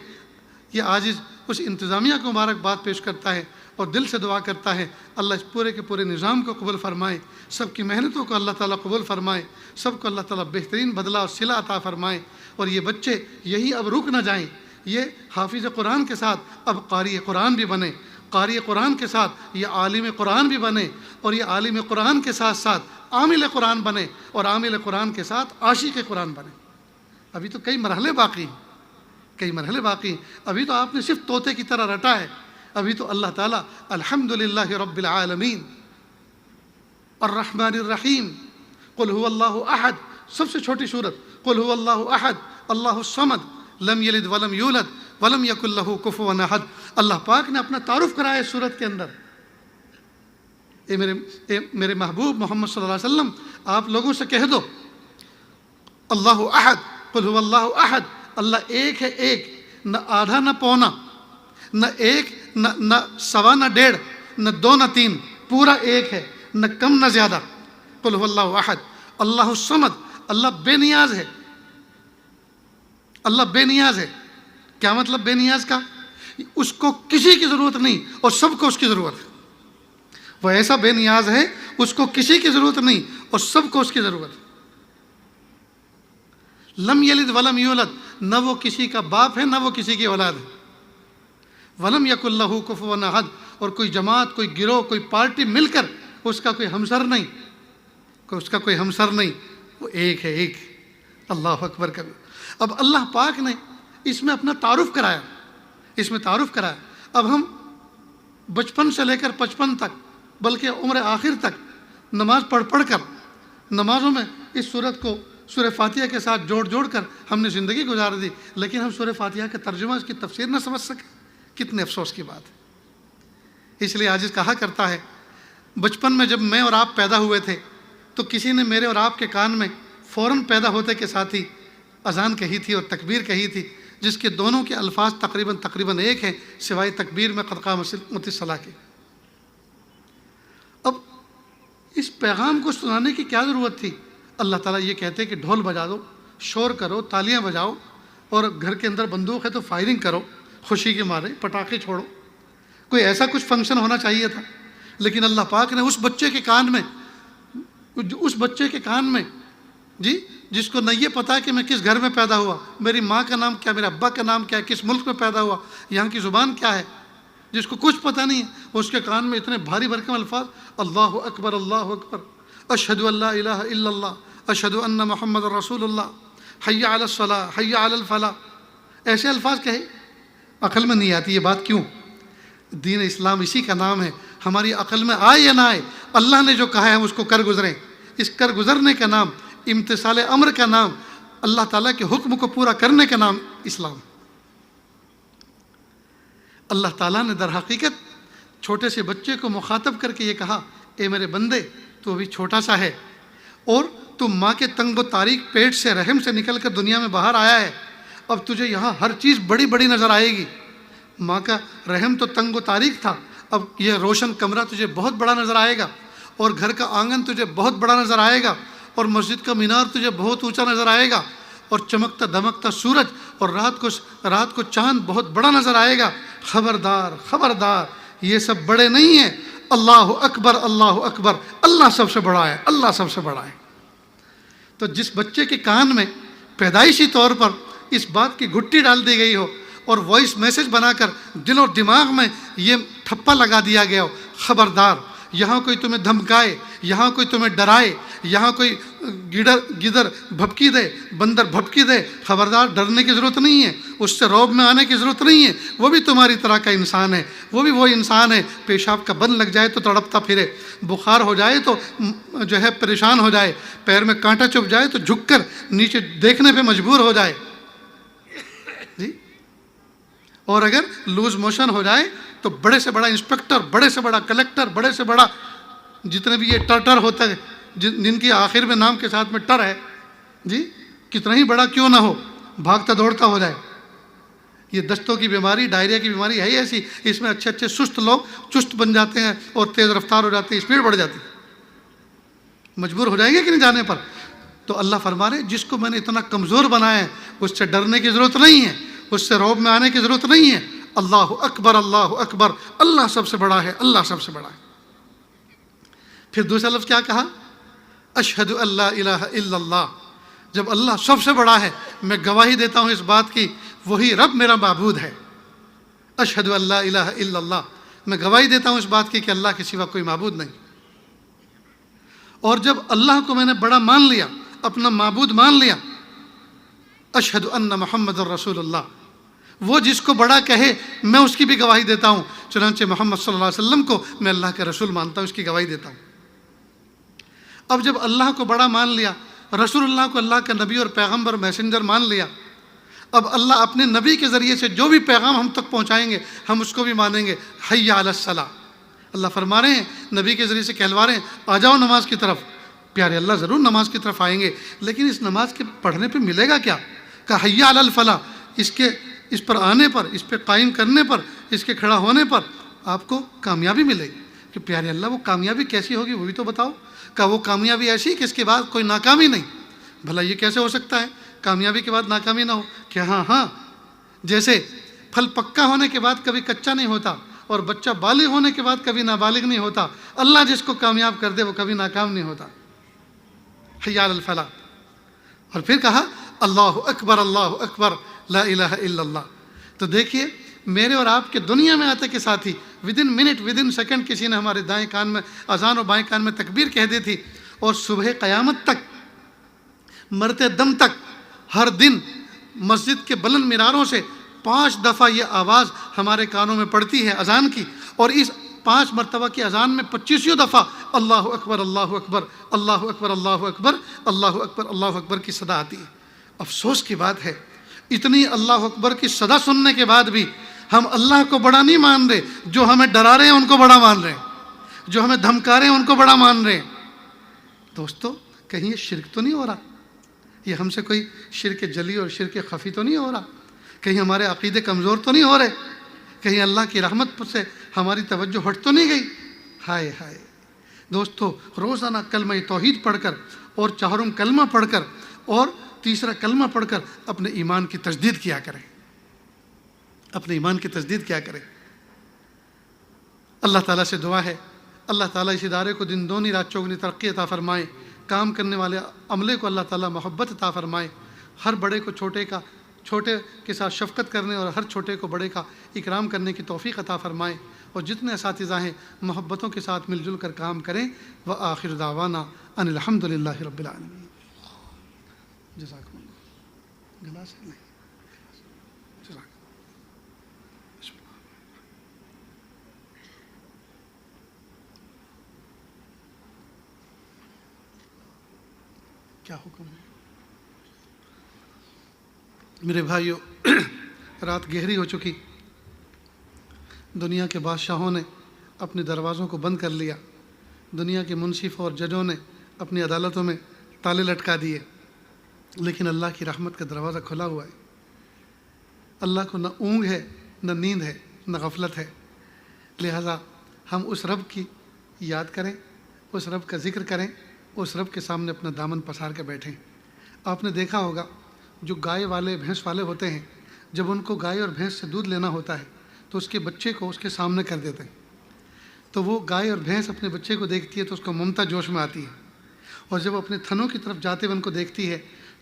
یہ عاجز اس انتظامیہ کو مبارکباد پیش کرتا ہے اور دل سے دعا کرتا ہے اللہ اس پورے کے پورے نظام کو قبول فرمائے، سب کی محنتوں کو اللہ تعالیٰ قبول فرمائے، سب کو اللہ تعالیٰ بہترین بدلہ اور صلہ عطا فرمائے، اور یہ بچے یہی اب رک نہ جائیں، یہ حافظ قرآن کے ساتھ اب قاری قرآن بھی بنے، قاری قرآن کے ساتھ یہ عالم قرآن بھی بنے، اور یہ عالم قرآن کے ساتھ ساتھ عامل قرآن بنے، اور عامل قرآن کے ساتھ عاشق قرآن بنے۔ ابھی تو کئی مرحلے باقی ہیں، کئی مرحلے باقی ہیں، ابھی تو آپ نے صرف طوطے کی طرح رٹا ہے۔ ابھی تو اللہ تعالیٰ الحمدللہ رب العالمین الرحمن الرحیم قل هو اللہ احد، سب سے چھوٹی صورت، قل هو اللہ احد اللہ الصمد لم یلد ولم یولد ولم یکن لہ کفوا احد۔ اللہ پاک نے اپنا تعارف کرایا اس صورت کے اندر۔ میرے محبوب محمد صلی اللہ علیہ وسلم، آپ لوگوں سے کہہ دو اللہ احد، قل هو اللہ احد، اللہ ایک ہے، ایک، نہ آدھا نہ پونا، نہ ایک نہ سوا نہ ڈیڑھ، نہ دو نہ تین، پورا ایک ہے، نہ کم نہ زیادہ۔ قل هو اللہ احد اللہ الصمد، اللہ بے نیاز ہے، اللہ بے نیاز ہے۔ کیا مطلب بے نیاز کا؟ اس کو کسی کی ضرورت نہیں اور سب کو اس کی ضرورت ہے۔ وہ ایسا بے نیاز ہے، اس کو کسی کی ضرورت نہیں اور سب کو اس کی ضرورت ہے۔ لم یلد ولم یولد، نہ وہ کسی کا باپ ہے نہ وہ کسی کی اولاد ہے۔ ولم یکن لہ کفوا احد، اور کوئی جماعت، کوئی گروہ، کوئی پارٹی مل کر اس کا کوئی ہمسر نہیں، اس کا کوئی ہمسر نہیں، وہ ایک ہے، ایک۔ اللہ اکبر کبھی۔ اب اللہ پاک نے اس میں اپنا تعارف کرایا، اس میں تعارف کرایا۔ اب ہم بچپن سے لے کر 55 تک، بلکہ عمر آخر تک نماز پڑھ کر نمازوں میں اس صورت کو سورہ فاتحہ کے ساتھ جوڑ کر ہم نے زندگی گزار دی، لیکن ہم سورہ فاتحہ کا ترجمہ، اس کی تفسیر نہ سمجھ سکے۔ کتنے افسوس کی بات ہے۔ اس لیے عاجز کہا کرتا ہے، بچپن میں جب میں اور آپ پیدا ہوئے تھے تو کسی نے میرے اور آپ کے کان میں فوراً پیدا ہوتے کے ساتھ ہی اذان کہی تھی اور تکبیر کہی تھی، جس کے دونوں کے الفاظ تقریباً ایک ہیں، سوائے تکبیر میں قد قامت الصلاۃ کے۔ اب اس پیغام کو سنانے کی کیا ضرورت تھی؟ اللہ تعالیٰ یہ کہتے کہ ڈھول بجا دو، شور کرو، تالیاں بجاؤ، اور گھر کے اندر بندوق ہے تو فائرنگ کرو، خوشی کے مارے پٹاخے چھوڑو۔ کوئی ایسا کچھ فنکشن ہونا چاہیے تھا، لیکن اللہ پاک نے اس بچے کے کان میں جی، جس کو نہ یہ پتا کہ میں کس گھر میں پیدا ہوا، میری ماں کا نام کیا، میرے ابا کا نام کیا ہے، کس ملک میں پیدا ہوا، یہاں کی زبان کیا ہے، جس کو کچھ پتہ نہیں ہے، اس کے کان میں اتنے بھاری بھرکم الفاظ، اللہ اکبر اشہد ان لا الہ الا اللہ اشہد ان محمد رسول اللہ حی علی الصلاۃ حی علی الفلاح، ایسے الفاظ کہے۔ عقل میں نہیں آتی یہ بات، کیوں؟ دین اسلام اسی کا نام ہے۔ ہماری عقل میں آئے یا نہ آئے، اللہ نے جو کہا ہے ہم اس کو کر گزریں۔ اس کر گزرنے کا نام، امتثال امر کا نام، اللہ تعالیٰ کے حکم کو پورا کرنے کا نام اسلام۔ اللہ تعالیٰ نے در حقیقت چھوٹے سے بچے کو مخاطب کر کے یہ کہا، اے میرے بندے، تو ابھی چھوٹا سا ہے اور تو ماں کے تنگ و تاریک پیٹ سے، رحم سے نکل کر دنیا میں باہر آیا ہے۔ اب تجھے یہاں ہر چیز بڑی بڑی نظر آئے گی۔ ماں کا رحم تو تنگ و تاریک تھا، اب یہ روشن کمرہ تجھے بہت بڑا نظر آئے گا، اور گھر کا آنگن تجھے بہت بڑا نظر آئے گا، اور مسجد کا مینار تجھے بہت اونچا نظر آئے گا، اور چمکتا دمکتا سورج اور رات کو چاند بہت بڑا نظر آئے گا۔ خبردار خبردار، یہ سب بڑے نہیں ہیں، اللہ اکبر اللہ اکبر، اللہ سب سے بڑا ہے، اللہ سب سے بڑا ہے۔ تو جس بچے کے کان میں پیدائشی طور پر اس بات کی گھٹی ڈال دی گئی ہو اور وائس میسج بنا کر دل و دماغ میں یہ ٹھپا لگا دیا گیا ہو، خبردار یہاں کوئی تمہیں دھمکائے، یہاں کوئی تمہیں ڈرائے، یہاں کوئی گدر بھپکی دے، بندر بھپکی دے، خبردار ڈرنے کی ضرورت نہیں ہے، اس سے رعب میں آنے کی ضرورت نہیں ہے، وہ بھی تمہاری طرح کا انسان ہے، وہ بھی وہی انسان ہے، پیشاب کا بند لگ جائے تو تڑپتا پھرے، بخار ہو جائے تو جو ہے پریشان ہو جائے، پیر میں کانٹا چبھ جائے تو جھک کر نیچے دیکھنے پہ مجبور ہو جائے جی، اور اگر لوز موشن ہو جائے تو بڑے سے بڑا انسپکٹر، بڑے سے بڑا کلیکٹر، بڑے سے بڑا جتنے بھی یہ ٹر ہوتا ہے، جن کی آخر میں نام کے ساتھ میں ٹر ہے جی، کتنا ہی بڑا کیوں نہ ہو، بھاگتا دوڑتا ہو جائے۔ یہ دستوں کی بیماری، ڈائریا کی بیماری ہے ایسی، اس میں اچھے اچھے سست لوگ چست بن جاتے ہیں اور تیز رفتار ہو جاتے ہیں، اسپیڈ بڑھ جاتی ہے، مجبور ہو جائیں گے کہ نہیں جانے پر۔ تو اللہ فرما رہے جس کو میں نے اتنا کمزور بنایا ہے اس سے ڈرنے کی ضرورت نہیں ہے، اس سے رعب میں آنے کی ضرورت نہیں ہے۔ اللہ اکبر، اللہ اکبر، اللہ سب سے بڑا ہے، اللہ سب سے بڑا ہے۔ پھر دوسرا لفظ کیا کہا؟ اشہد ان لا الہ الا اللہ، جب اللہ سب سے بڑا ہے میں گواہی دیتا ہوں اس بات کی وہی رب میرا معبود ہے۔ اشہد ان لا الہ الا اللہ، میں گواہی دیتا ہوں اس بات کی کہ اللہ کے سوا کوئی معبود نہیں۔ اور جب اللہ کو میں نے بڑا مان لیا، اپنا معبود مان لیا، اشہد ان محمد الرسول اللہ، وہ جس کو بڑا کہے میں اس کی بھی گواہی دیتا ہوں، چنانچہ محمد صلی اللہ علیہ وسلم کو میں اللہ کے رسول مانتا ہوں، اس کی گواہی دیتا ہوں۔ اب جب اللہ کو بڑا مان لیا، رسول اللہ کو اللہ کا نبی اور پیغمبر میسنجر مان لیا، اب اللہ اپنے نبی کے ذریعے سے جو بھی پیغام ہم تک پہنچائیں گے ہم اس کو بھی مانیں گے۔ حی علی الصلاۃ، اللہ فرما رہے ہیں نبی کے ذریعے سے کہلوا رہے ہیں آ جاؤ نماز کی طرف۔ پیارے اللہ ضرور نماز کی طرف آئیں گے، لیکن اس نماز کے پڑھنے پہ ملے گا کیا؟ کہ حی علی الفلاح، اس پر آنے پر، اس پہ قائم کرنے پر، اس کے کھڑا ہونے پر آپ کو کامیابی ملے گی۔ کہ پیارے اللہ وہ کامیابی کیسی ہوگی وہ بھی تو بتاؤ، کہ وہ کامیابی ایسی کہ اس کے بعد کوئی ناکامی نہیں۔ بھلا یہ کیسے ہو سکتا ہے کامیابی کے بعد ناکامی نہ ہو؟ کہ ہاں جیسے پھل پکا ہونے کے بعد کبھی کچا نہیں ہوتا اور بچہ بالغ ہونے کے بعد کبھی نابالغ نہیں ہوتا، اللہ جس کو کامیاب کر دے وہ کبھی ناکام نہیں ہوتا۔ حی علی الفلاح۔ اور پھر کہا اللہ اکبر لا الہ الا اللہ۔ تو دیکھیے میرے اور آپ کے دنیا میں آتے کے ساتھ ہی ودن منٹ ودن سیکنڈ کسی نے ہمارے دائیں کان میں اذان اور بائیں کان میں تکبیر کہہ دی تھی، اور صبح قیامت تک، مرتے دم تک، ہر دن مسجد کے بلند میناروں سے 5 دفعہ یہ آواز ہمارے کانوں میں پڑتی ہے اذان کی، اور اس 5 مرتبہ کی اذان میں 25 دفعہ اللہ اکبر اللہ اکبر اللہ اکبر اللہ اکبر اللہ اکبر اللہ اکبر کی صدا آتی ہے۔ افسوس کی بات ہے اتنی اللہ اکبر کی صدا سننے کے بعد بھی ہم اللہ کو بڑا نہیں مان رہے، جو ہمیں ڈرا رہے ہیں ان کو بڑا مان رہے ہیں، جو ہمیں دھمکا رہے ہیں ان کو بڑا مان رہے ہیں۔ دوستو کہیں یہ شرک تو نہیں ہو رہا؟ یہ ہم سے کوئی شرک جلی اور شرک خفی تو نہیں ہو رہا؟ کہیں ہمارے عقیدے کمزور تو نہیں ہو رہے؟ کہیں اللہ کی رحمت سے ہماری توجہ ہٹ تو نہیں گئی؟ ہائے ہائے دوستو، روزانہ کلمہ توحید پڑھ کر اور 4 کلمہ پڑھ کر اور 3 کلمہ پڑھ کر اپنے ایمان کی تجدید کیا کریں، اپنے ایمان کی تجدید کیا کریں۔ اللہ تعالیٰ سے دعا ہے اللہ تعالیٰ اس ادارے کو دن دونی رات چوگنی ترقی عطا فرمائے، کام کرنے والے عملے کو اللہ تعالیٰ محبت عطا فرمائے، ہر بڑے کو چھوٹے کے ساتھ شفقت کرنے اور ہر چھوٹے کو بڑے کا اکرام کرنے کی توفیق عطا فرمائے، اور جتنے اساتذہ ہیں محبتوں کے ساتھ مل جل کر کام کریں۔ وآخر دعوانا ان الحمد للہ رب العالمین۔ جزاکم اللہ۔ گلاس ہے نہیں؟ کیا حکم ہے؟ میرے بھائیو، رات گہری ہو چکی، دنیا کے بادشاہوں نے اپنے دروازوں کو بند کر لیا، دنیا کے منصفوں اور ججوں نے اپنی عدالتوں میں تالے لٹکا دیے، لیکن اللہ کی رحمت کا دروازہ کھلا ہوا ہے۔ اللہ کو نہ اونگ ہے، نہ نیند ہے، نہ غفلت ہے، لہذا ہم اس رب کی یاد کریں، اس رب کا ذکر کریں، اس رب کے سامنے اپنا دامن پسار کے بیٹھیں۔ آپ نے دیکھا ہوگا جو گائے والے بھینس والے ہوتے ہیں، جب ان کو گائے اور بھینس سے دودھ لینا ہوتا ہے تو اس کے بچے کو اس کے سامنے کر دیتے ہیں، تو وہ گائے اور بھینس اپنے بچے کو دیکھتی ہے تو اس کو ممتا جوش میں آتی ہے، اور جب اپنے تھنوں کی طرف جاتے ہوئے ان کو دیکھتی ہے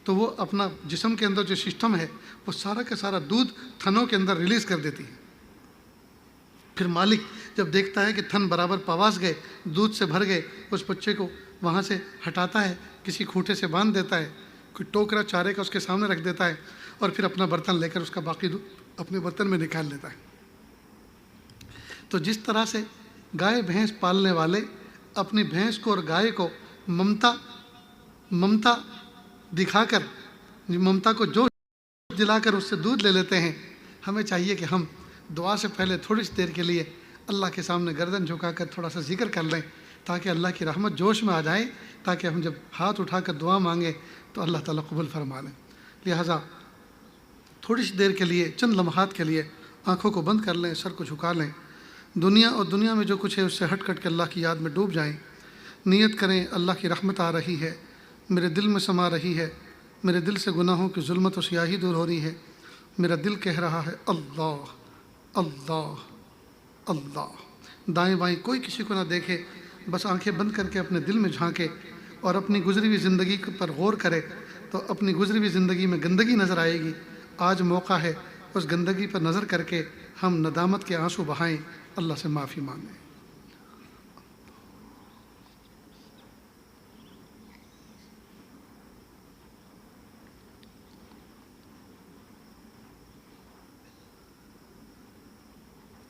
تو وہ اپنا جسم کے اندر جو سسٹم ہے وہ سارا کا سارا دودھ تھنوں کے اندر ریلیز کر دیتی ہے۔ پھر مالک جب دیکھتا ہے کہ تھن برابر پواس گئے، دودھ سے بھر گئے، اس بچے کو وہاں سے ہٹاتا ہے، کسی کھوٹے سے باندھ دیتا ہے، کوئی ٹوکرا چارے کا اس کے سامنے رکھ دیتا ہے، اور پھر اپنا برتن لے کر اس کا باقی دودھ اپنے برتن میں نکال لیتا ہے۔ تو جس طرح سے گائے بھینس پالنے والے اپنی بھینس کو اور گائے کو ممتا دکھا کر، ممتا کو جو دلا کر اس سے دودھ لے لیتے ہیں، ہمیں چاہیے کہ ہم دعا سے پہلے تھوڑی سی دیر کے لیے اللہ کے سامنے گردن جھکا کر تھوڑا سا ذکر کر لیں، تاکہ اللہ کی رحمت جوش میں آ جائے، تاکہ ہم جب ہاتھ اٹھا کر دعا مانگیں تو اللہ تعالیٰ قبول فرما لیں۔ لہٰذا تھوڑی سی دیر کے لیے، چند لمحات کے لیے آنکھوں کو بند کر لیں، سر کو جھکا لیں، دنیا اور دنیا میں جو کچھ ہے اس سے ہٹ کٹ کے اللہ کی یاد میں ڈوب جائیں، نیت کریں اللہ کی رحمت آ رہی ہے، میرے دل میں سما رہی ہے، میرے دل سے گناہوں کی ظلمت و سیاہی دور ہو رہی ہے، میرا دل کہہ رہا ہے اللہ اللہ اللہ۔ دائیں بائیں کوئی کسی کو نہ دیکھے، بس آنکھیں بند کر کے اپنے دل میں جھانکے اور اپنی گزری ہوئی زندگی پر غور کرے تو اپنی گزری ہوئی زندگی میں گندگی نظر آئے گی۔ آج موقع ہے اس گندگی پر نظر کر کے ہم ندامت کے آنسو بہائیں، اللہ سے معافی مانگیں۔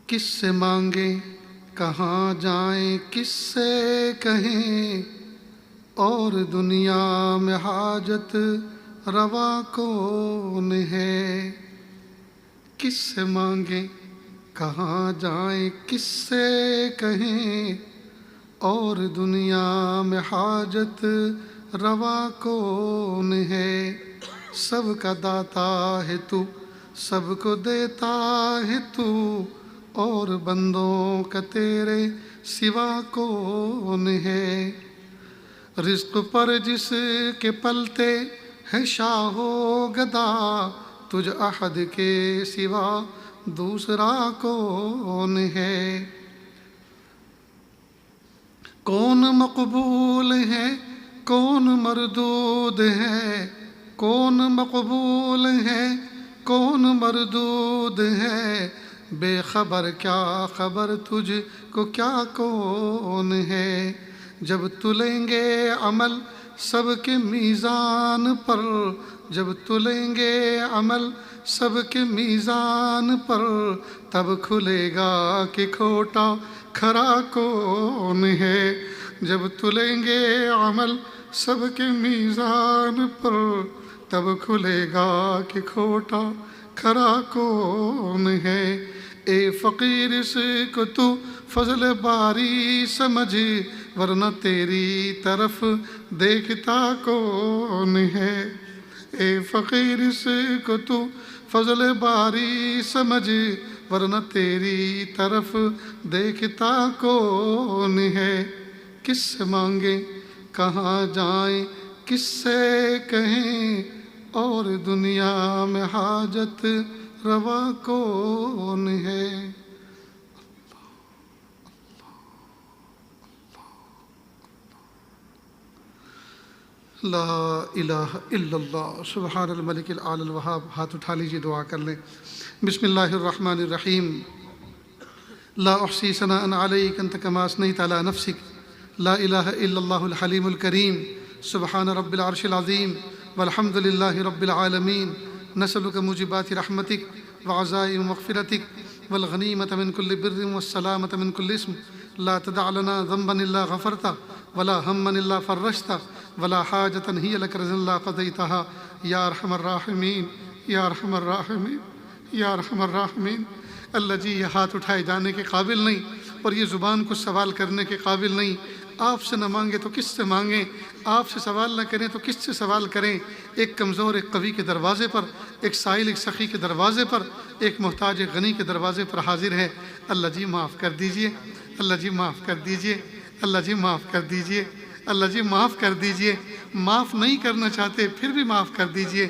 کس سے مانگیں کہاں جائیں، کس سے کہیں، اور دنیا میں حاجت روا کون ہے۔ کس سے مانگیں کہاں جائیں، کس سے کہیں، اور دنیا میں حاجت روا کون ہے۔ سب کا داتا ہے تو، سب کو دیتا ہے تو، اور بندوں کا تیرے سوا کون ہے۔ رزق پر جس کے پلتے ہے شاہ و گدا، تجھ احد کے سوا دوسرا کون ہے۔ کون مقبول ہے کون مردود ہے، کون مقبول ہے کون مردود ہے، بے خبر کیا خبر تجھ کو کیا کون ہے۔ جب تلیں گے عمل سب کے میزان پر، جب تلیں گے عمل سب کے میزان پر، تب کھلے گا کہ کھوٹا کھرا کون ہے۔ جب تلیں گے عمل سب کے میزان پر، تب کھلے گا کہ کھوٹا کھرا کون ہے۔ اے فقیر اس کو تو فضل باری سمجھ، ورنہ تیری طرف دیکھتا کون ہے۔ اے فقیر اس کو تو فضل باری سمجھ، ورنہ تیری طرف دیکھتا کون ہے۔ کس سے مانگیں کہاں جائیں، کس سے کہیں، اور دنیا میں حاجت روا کون ہے۔ لا الہ الا اللہ سبحان الملک العال الوہاب۔ ہاتھ اٹھا لیجیے، دعا کر لیں۔ بسم اللہ الرحمن الرحیم۔ لا احصی ثناء علیک انت کما اثنیت علی نفسک، لا الہ الا اللہ الحلیم الکریم، سبحان رب العرش العظیم، والحمد للہ رب العالمین۔ نسألک موجبات رحمتک وعزائم مغفرتک والغنیمة من كل بر والسلامة من كل اسم، لا تدع لنا ذنبا الا غفرته ولا ہما الا فرجته ولا حاجة هي لك رضا الا قضيتها یا ارحم الراحمین یا ارحم الراحمین یا ارحم الراحمین۔ اللہ جی، یہ ہاتھ اٹھائے جانے کے قابل نہیں اور یہ زبان کو سوال کرنے کے قابل نہیں۔ آپ سے نہ مانگے تو کس سے مانگیں، آپ سے سوال نہ کریں تو کس سے سوال کریں۔ ایک کمزور ایک قوی کے دروازے پر، ایک سائل ایک سخی کے دروازے پر، ایک محتاج ایک غنی کے دروازے پر حاضر ہے۔ اللہ جی معاف کر دیجئے، اللہ جی معاف کر دیجئے، اللہ جی معاف کر دیجئے، اللہ جی معاف کر دیجئے۔ معاف نہیں کرنا چاہتے پھر بھی معاف کر دیجئے۔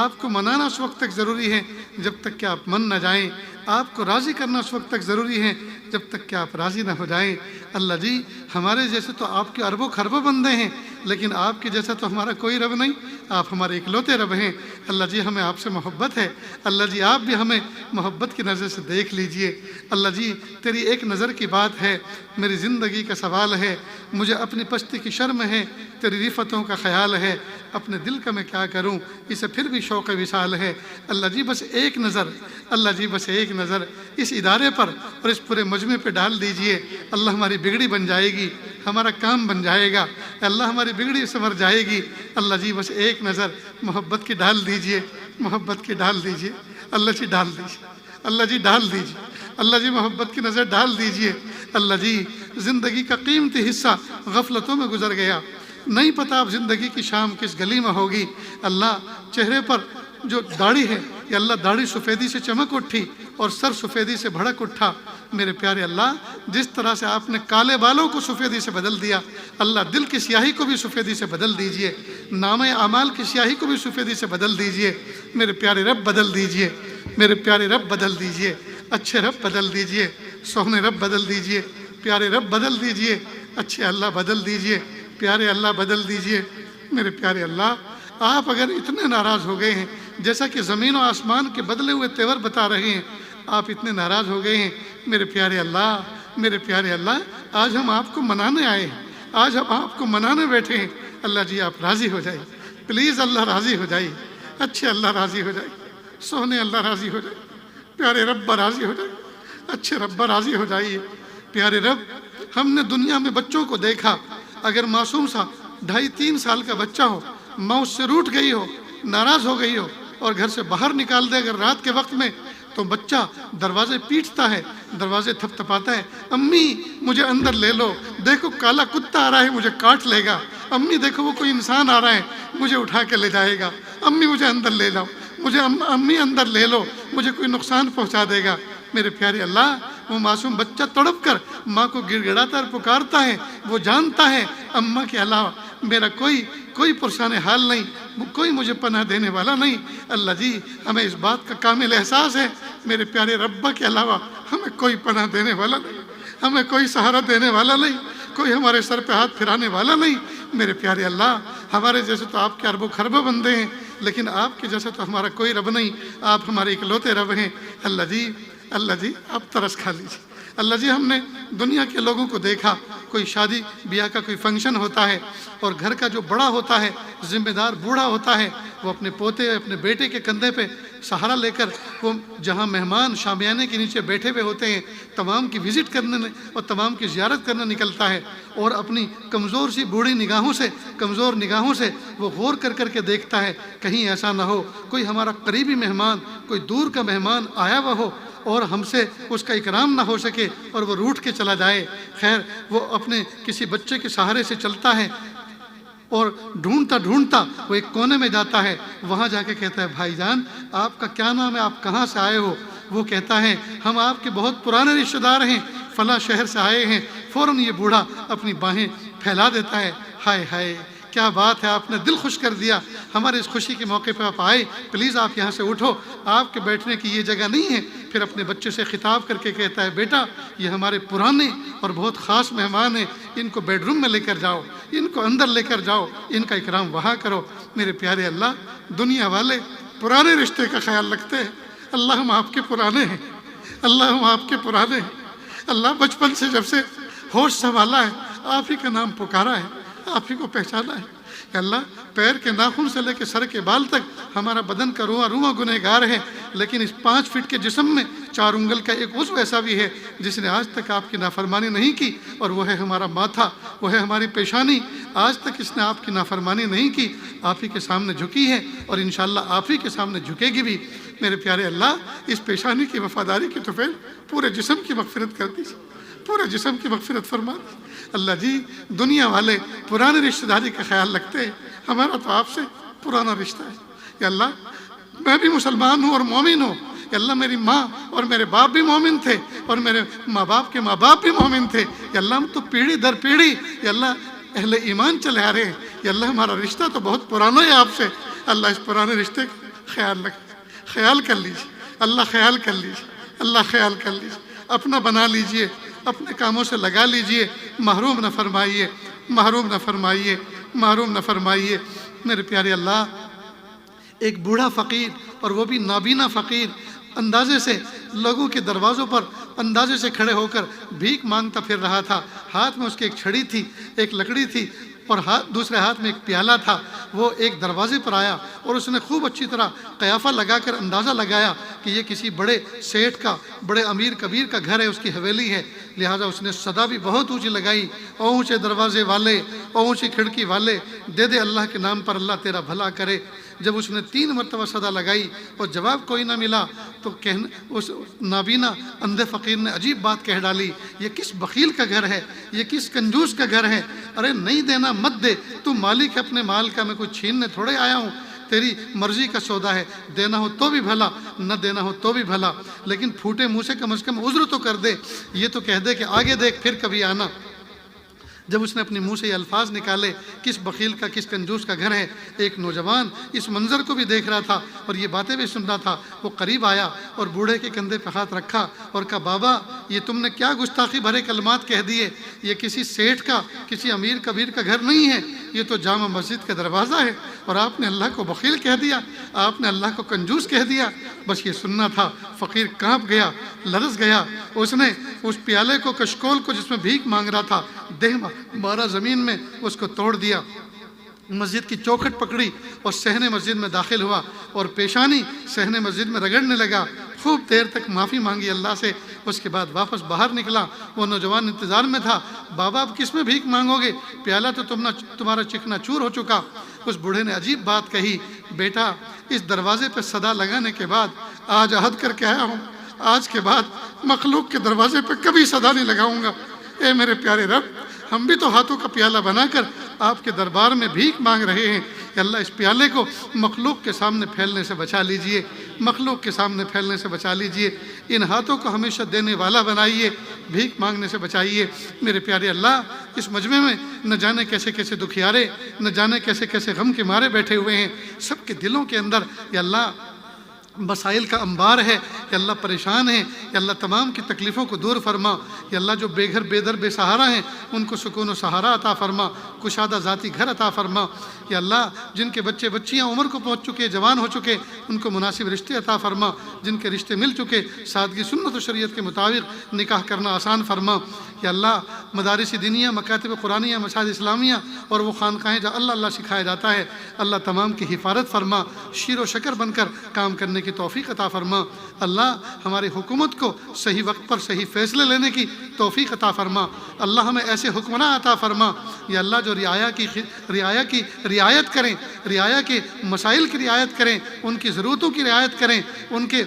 آپ کو منانا اس وقت تک ضروری ہے جب تک کہ آپ من نہ جائیں۔ آپ کو راضی کرنا اس وقت تک ضروری ہے جب تک کہ آپ راضی نہ ہو جائیں۔ اللہ جی ہمارے جیسے تو آپ کے اربوں خربوں بندے ہیں، لیکن آپ کے جیسا تو ہمارا کوئی رب نہیں، آپ ہمارے اکلوتے رب ہیں۔ اللہ جی ہمیں آپ سے محبت ہے، اللہ جی آپ بھی ہمیں محبت کی نظر سے دیکھ لیجئے۔ اللہ جی تیری ایک نظر کی بات ہے، میری زندگی کا سوال ہے، مجھے اپنی پستی کی شرم ہے، تیری رفتوں کا خیال ہے، اپنے دل کا میں کیا کروں، اسے پھر بھی شوق وصال ہے۔ اللہ جی بس ایک نظر، اللہ جی بس ایک نظر اس ادارے پر اور اس پورے مجمع پہ ڈال دیجئے۔ اللہ ہماری بگڑی بن جائے گی، ہمارا کام بن جائے گا، اللہ ہماری بگڑی سنور جائے گی۔ اللہ جی بس ایک نظر محبت کی ڈال دیجئے، محبت کی ڈال دیجئے، اللہ جی ڈال دیجئے، اللہ جی ڈال دیجئے، اللہ جی محبت کی نظر ڈال دیجئے۔ اللہ جی زندگی کا قیمتی حصہ غفلتوں میں گزر گیا، نہیں پتہ اب زندگی کی شام کس گلی میں ہوگی۔ اللہ چہرے پر جو داڑھی ہے یا اللہ داڑھی سفیدی سے چمک اٹھی اور سر سفیدی سے بھڑک اٹھا۔ میرے پیارے اللہ جس طرح سے آپ نے کالے بالوں کو سفیدی سے بدل دیا، اللہ دل کی سیاہی کو بھی سفیدی سے بدل دیجئے، نامہ اعمال کی سیاہی کو بھی سفیدی سے بدل دیجئے۔ میرے پیارے رب بدل دیجئے، میرے پیارے رب بدل دیجئے، اچھے رب بدل دیجئے، سوہنے رب بدل دیجئے، پیارے رب بدل دیجئے، اچھے اللہ بدل دیجئے، پیارے اللہ بدل دیجئے۔ میرے پیارے اللہ آپ اگر اتنے ناراض ہو گئے ہیں، جیسا کہ زمین و آسمان کے بدلے ہوئے تیور بتا رہے ہیں، آپ اتنے ناراض ہو گئے ہیں، میرے پیارے اللہ، میرے پیارے اللہ آج ہم آپ کو منانے آئے ہیں، آج ہم آپ کو منانے بیٹھے ہیں۔ اللہ جی آپ راضی ہو جائیے، پلیز اللہ راضی ہو جائیے، اچھے اللہ راضی ہو جائیے، سونے اللہ راضی ہو جائے، پیارے رب راضی ہو جائے، اچھے رب راضی ہو جائیے۔ پیارے رب ہم نے دنیا میں بچوں کو دیکھا، اگر معصوم سا 2.5-3 سال کا بچہ ہو، ماں اس سے روٹھ گئی ہو، ناراض ہو گئی ہو اور گھر سے باہر نکال دے اگر رات کے وقت میں، تو بچہ دروازے پیٹتا ہے، دروازے تھپ تھپاتا ہے، امی مجھے اندر لے لو، دیکھو کالا کتا آ رہا ہے مجھے کاٹ لے گا، امی دیکھو وہ کوئی انسان آ رہا ہے مجھے اٹھا کے لے جائے گا، امی مجھے اندر لے لاؤ، مجھے امی اندر لے لو، مجھے کوئی نقصان پہنچا دے گا۔ میرے پیارے اللہ وہ معصوم بچہ تڑپ کر ماں کو گڑ گڑاتا اور پکارتا ہے، وہ جانتا ہے اماں کے علاوہ میرا کوئی پرسان حال نہیں، کوئی مجھے پناہ دینے والا نہیں۔ اللہ جی ہمیں اس بات کا کامل احساس ہے، میرے پیارے ربا کے علاوہ ہمیں کوئی پناہ دینے والا نہیں، ہمیں کوئی سہارا دینے والا نہیں، کوئی ہمارے سر پہ ہاتھ پھرانے والا نہیں۔ میرے پیارے اللہ ہمارے جیسے تو آپ کے اربوں خربوں بندے ہیں، لیکن آپ کے جیسا تو ہمارا کوئی رب نہیں، آپ ہمارے اکلوتے رب ہیں۔ اللہ جی آپ ترس کھا لیجیے۔ اللہ جی ہم نے دنیا کے لوگوں کو دیکھا، کوئی شادی بیاہ کا کوئی فنکشن ہوتا ہے اور گھر کا جو بڑا ہوتا ہے، ذمہ دار بوڑھا ہوتا ہے، وہ اپنے پوتے اپنے بیٹے کے کندھے پہ سہارا لے کر وہ جہاں مہمان شامیانے کے نیچے بیٹھے ہوئے ہوتے ہیں تمام کی وزٹ کرنے اور تمام کی زیارت کرنے نکلتا ہے، اور اپنی کمزور سی بوڑھی نگاہوں سے کمزور نگاہوں سے وہ غور کر کے دیکھتا ہے کہیں ایسا نہ ہو کوئی ہمارا قریبی مہمان کوئی دور کا مہمان آیا ہوا ہو اور ہم سے اس کا اکرام نہ ہو سکے اور وہ روٹھ کے چلا جائے۔ خیر وہ اپنے کسی بچے کے سہارے سے چلتا ہے اور ڈھونڈتا وہ ایک کونے میں جاتا ہے، وہاں جا کے کہتا ہے بھائی جان آپ کا کیا نام ہے، آپ کہاں سے آئے ہو؟ وہ کہتا ہے ہم آپ کے بہت پرانے رشتہ دار ہیں، فلاں شہر سے آئے ہیں۔ فوراً یہ بوڑھا اپنی باہیں پھیلا دیتا ہے، ہائے ہائے کیا بات ہے، آپ نے دل خوش کر دیا، ہمارے اس خوشی کے موقع پہ آپ آئے، پلیز آپ یہاں سے اٹھو، آپ کے بیٹھنے کی یہ جگہ نہیں ہے۔ پھر اپنے بچے سے خطاب کر کے کہتا ہے بیٹا یہ ہمارے پرانے اور بہت خاص مہمان ہیں، ان کو بیڈ روم میں لے کر جاؤ، ان کو اندر لے کر جاؤ، ان کا اکرام وہاں کرو۔ میرے پیارے اللہ دنیا والے پرانے رشتے کا خیال رکھتے ہیں، اللہ ہم آپ کے پرانے ہیں، اللہ ہم آپ کے پرانے ہیں۔ اللہ بچپن سے جب سے ہوش سنبھالا ہے آپ ہی کا نام پکارا ہے، آپ ہی کو پہچانا ہے کہ اللہ پیر کے ناخن سے لے کے سر کے بال تک ہمارا بدن کا رواں رواں گنہگار ہے، لیکن اس 5 فٹ کے جسم میں 4 انگل کا ایک عضو ایسا بھی ہے جس نے آج تک آپ کی نافرمانی نہیں کی، اور وہ ہے ہمارا ماتھا، وہ ہے ہماری پیشانی، آج تک اس نے آپ کی نافرمانی نہیں کی، آپ ہی کے سامنے جھکی ہے اور انشاءاللہ آپ ہی کے سامنے جھکے گی بھی۔ میرے پیارے اللہ اس پیشانی کی وفاداری کی طفیل پورے جسم کی مغفرت کر دیجیے، پورے جسم کی مغفرت فرما دیجیے۔ اللہ جی دنیا والے پرانے رشتہ داری کا خیال رکھتے ہیں، ہمارا تو آپ سے پرانا رشتہ ہے۔ یا اللہ میں بھی مسلمان ہوں اور مومن ہوں، یا اللہ میری ماں اور میرے باپ بھی مومن تھے اور میرے ماں باپ کے ماں باپ بھی مومن تھے، یا اللہ ہم تو پیڑھی در پیڑھی یا اللہ اہل ایمان چلے آ رہے ہیں، یا اللہ ہمارا رشتہ تو بہت پرانا ہے آپ سے۔ اللہ اس پرانے رشتے کا خیال کر لیجیے، اللہ خیال کر لیجیے، اللہ خیال کر لیجیے، اپنا بنا لیجئے، اپنے کاموں سے لگا لیجئے، محروم نہ فرمائیے، محروم نہ فرمائیے، محروم نہ فرمائیے۔ میرے پیارے اللہ، ایک بوڑھا فقیر، اور وہ بھی نابینا فقیر، اندازے سے لوگوں کے دروازوں پر اندازے سے کھڑے ہو کر بھیک مانگتا پھر رہا تھا۔ ہاتھ میں اس کے ایک چھڑی تھی، ایک لکڑی تھی، اور دوسرے ہاتھ میں ایک پیالہ تھا۔ وہ ایک دروازے پر آیا اور اس نے خوب اچھی طرح قیافہ لگا کر اندازہ لگایا کہ یہ کسی بڑے سیٹھ کا، بڑے امیر کبیر کا گھر ہے، اس کی حویلی ہے۔ لہٰذا اس نے صدا بھی بہت اونچی لگائی، او اونچے دروازے والے، او اونچی کھڑکی والے، دے دے اللہ کے نام پر، اللہ تیرا بھلا کرے۔ جب اس نے 3 مرتبہ صدا لگائی اور جواب کوئی نہ ملا تو اس نابینا اندھے فقیر نے عجیب بات کہہ ڈالی، یہ کس بخیل کا گھر ہے، یہ کس کنجوس کا گھر ہے؟ ارے نہیں دینا مت دے، تو مالک ہے اپنے مال کا، میں کوئی چھیننے تھوڑے آیا ہوں، تیری مرضی کا سودا ہے، دینا ہو تو بھی بھلا، نہ دینا ہو تو بھی بھلا، لیکن پھوٹے منہ سے کم از کم عذر تو کر دے، یہ تو کہہ دے کہ آگے دیکھ پھر کبھی آنا۔ جب اس نے اپنے منہ سے یہ الفاظ نکالے، کس بخیل کا، کس کنجوس کا گھر ہے، ایک نوجوان اس منظر کو بھی دیکھ رہا تھا اور یہ باتیں بھی سن رہا تھا۔ وہ قریب آیا اور بوڑھے کے کندھے پہ ہاتھ رکھا اور کہا، بابا یہ تم نے کیا گستاخی بھرے کلمات کہہ دیے، یہ کسی سیٹھ کا، کسی امیر کبیر کا گھر نہیں ہے، یہ تو جامع مسجد کا دروازہ ہے، اور آپ نے اللہ کو بخیل کہہ دیا، آپ نے اللہ کو کنجوس کہہ دیا۔ بس یہ سننا تھا۔ فقیر کانپ گیا، لرز گیا، اس نے اس پیالے کو، کشکول کو جس میں بھیک مانگ رہا تھا، دیہ مارا زمین میں، اس کو توڑ دیا، مسجد کی چوکھٹ پکڑی اور صحن مسجد میں داخل ہوا اور پیشانی صحن مسجد میں رگڑنے لگا۔ خوب دیر تک معافی مانگی اللہ سے، اس کے بعد واپس باہر نکلا۔ وہ نوجوان انتظار میں تھا، بابا اب کس میں بھیک مانگو گے، پیالہ تو تمہارا چکنا چور ہو چکا۔ اس بوڑھے نے عجیب بات کہی، بیٹا اس دروازے پہ صدا لگانے کے بعد آج عہد کر کے آیا ہوں، آج کے بعد مخلوق کے دروازے پہ کبھی صدا نہیں لگاؤں گا۔ اے میرے پیارے رب، ہم بھی تو ہاتھوں کا پیالہ بنا کر آپ کے دربار میں بھیک مانگ رہے ہیں، کہ اللہ اس پیالے کو مخلوق کے سامنے پھیلنے سے بچا لیجئے، مخلوق کے سامنے پھیلنے سے بچا لیجئے، ان ہاتھوں کو ہمیشہ دینے والا بنائیے، بھیک مانگنے سے بچائیے۔ میرے پیارے اللہ، اس مجمع میں نہ جانے کیسے کیسے دکھیارے، نہ جانے کیسے کیسے غم کے مارے بیٹھے ہوئے ہیں، سب کے دلوں کے اندر یا اللہ مسائل کا انبار ہے، کہ اللہ پریشان ہیں، کہ اللہ تمام کی تکلیفوں کو دور فرما، کہ اللہ جو بے گھر بے در بے سہارا ہیں ان کو سکون و سہارا عطا فرما، کشادہ ذاتی گھر عطا فرما، کہ اللہ جن کے بچے بچیاں عمر کو پہنچ چکے، جوان ہو چکے، ان کو مناسب رشتے عطا فرما، جن کے رشتے مل چکے سادگی سنت و شریعت کے مطابق نکاح کرنا آسان فرما، کہ اللہ مدارس دینیہ، مکاتب قرآنیہ، مساجد اسلامیہ اور وہ خانقاہیں جہاں اللہ اللہ سکھایا جاتا ہے، اللہ تمام کی حفاظت فرما، شیر و شکر بن کر کام کرنے کی توفیق عطا فرما۔ اللہ ہماری حکومت کو صحیح وقت پر صحیح فیصلے لینے کی توفیق عطا فرما۔ اللہ ہمیں ایسے حکمراں عطا فرما، یا اللہ جو رعایت کریں، رعایا کے مسائل کی رعایت کریں، ان کی ضرورتوں کی رعایت کریں، ان کے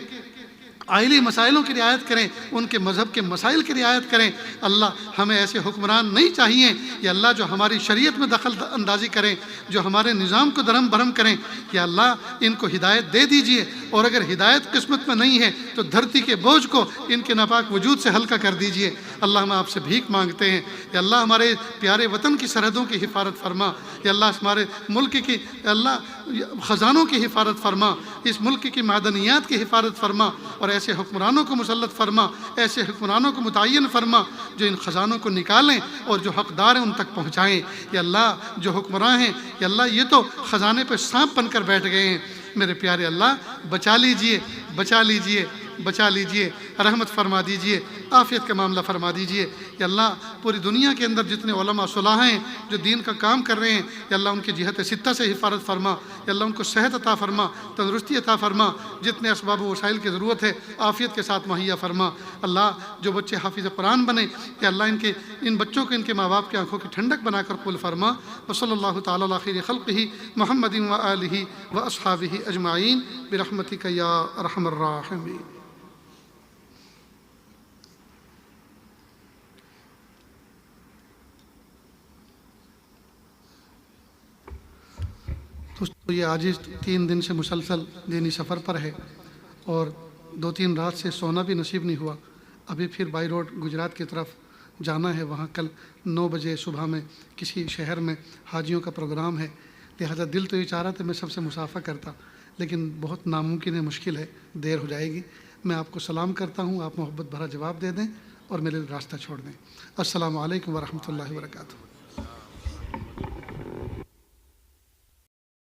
آئلی مسائلوں کی رعایت کریں، ان کے مذہب کے مسائل کی رعایت کریں۔ اللہ ہمیں ایسے حکمران نہیں چاہیے، یا اللہ جو ہماری شریعت میں دخل اندازی کریں، جو ہمارے نظام کو درہم برہم کریں، یا اللہ ان کو ہدایت دے دیجئے، اور اگر ہدایت قسمت میں نہیں ہے تو دھرتی کے بوجھ کو ان کے ناپاک وجود سے ہلکا کر دیجئے۔ اللہ ہم آپ سے بھیک مانگتے ہیں، یا اللہ ہمارے پیارے وطن کی سرحدوں کی حفاظت فرما، یا اللہ ہمارے ملک کی اللہ خزانوں کی حفاظت فرما، اس ملک کی معدنیات کی حفاظت فرما، اور ایسے حکمرانوں کو مسلط فرما، ایسے حکمرانوں کو متعین فرما جو ان خزانوں کو نکالیں اور جو حقدار ہیں ان تک پہنچائیں۔ یا اللہ جو حکمراں ہیں، یا اللہ یہ تو خزانے پہ سانپ بن کر بیٹھ گئے ہیں، میرے پیارے اللہ بچا لیجئے، بچا لیجئے، بچا لیجئے، رحمت فرما دیجئے، عافیت کا معاملہ فرما دیجئے۔ یا اللہ پوری دنیا کے اندر جتنے علماء صلاح ہیں جو دین کا کام کر رہے ہیں، یا اللہ ان کی جہت ستہ سے حفاظت فرما، یا اللہ ان کو صحت عطا فرما، تندرستی عطا فرما، جتنے اسباب و وسائل کی ضرورت ہے عافیت کے ساتھ مہیا فرما۔ اللہ جو بچے حافظ قرآن بنے، یا اللہ ان بچوں کو ان کے ماں باپ کی آنکھوں کی ٹھنڈک بنا کر قبول فرما۔ وصلی اللہ تعالی علی خیر خلقہ محمد و آلہ و اصحابہ اجمعین برحمتک یا ارحم الراحمین۔ تو یہ آج 3 دن سے مسلسل دینی سفر پر ہے، اور 2-3 رات سے سونا بھی نصیب نہیں ہوا۔ ابھی پھر بائی روڈ گجرات کی طرف جانا ہے، وہاں کل 9 بجے صبح میں کسی شہر میں حاجیوں کا پروگرام ہے، لہذا دل تو یہ چاہ رہا تھا میں سب سے مصافحہ کرتا، لیکن بہت ناممکن ہے، مشکل ہے، دیر ہو جائے گی۔ میں آپ کو سلام کرتا ہوں، آپ محبت بھرا جواب دے دیں اور میرے لیے راستہ چھوڑ دیں۔ السلام علیکم ورحمۃ اللہ وبرکاتہ۔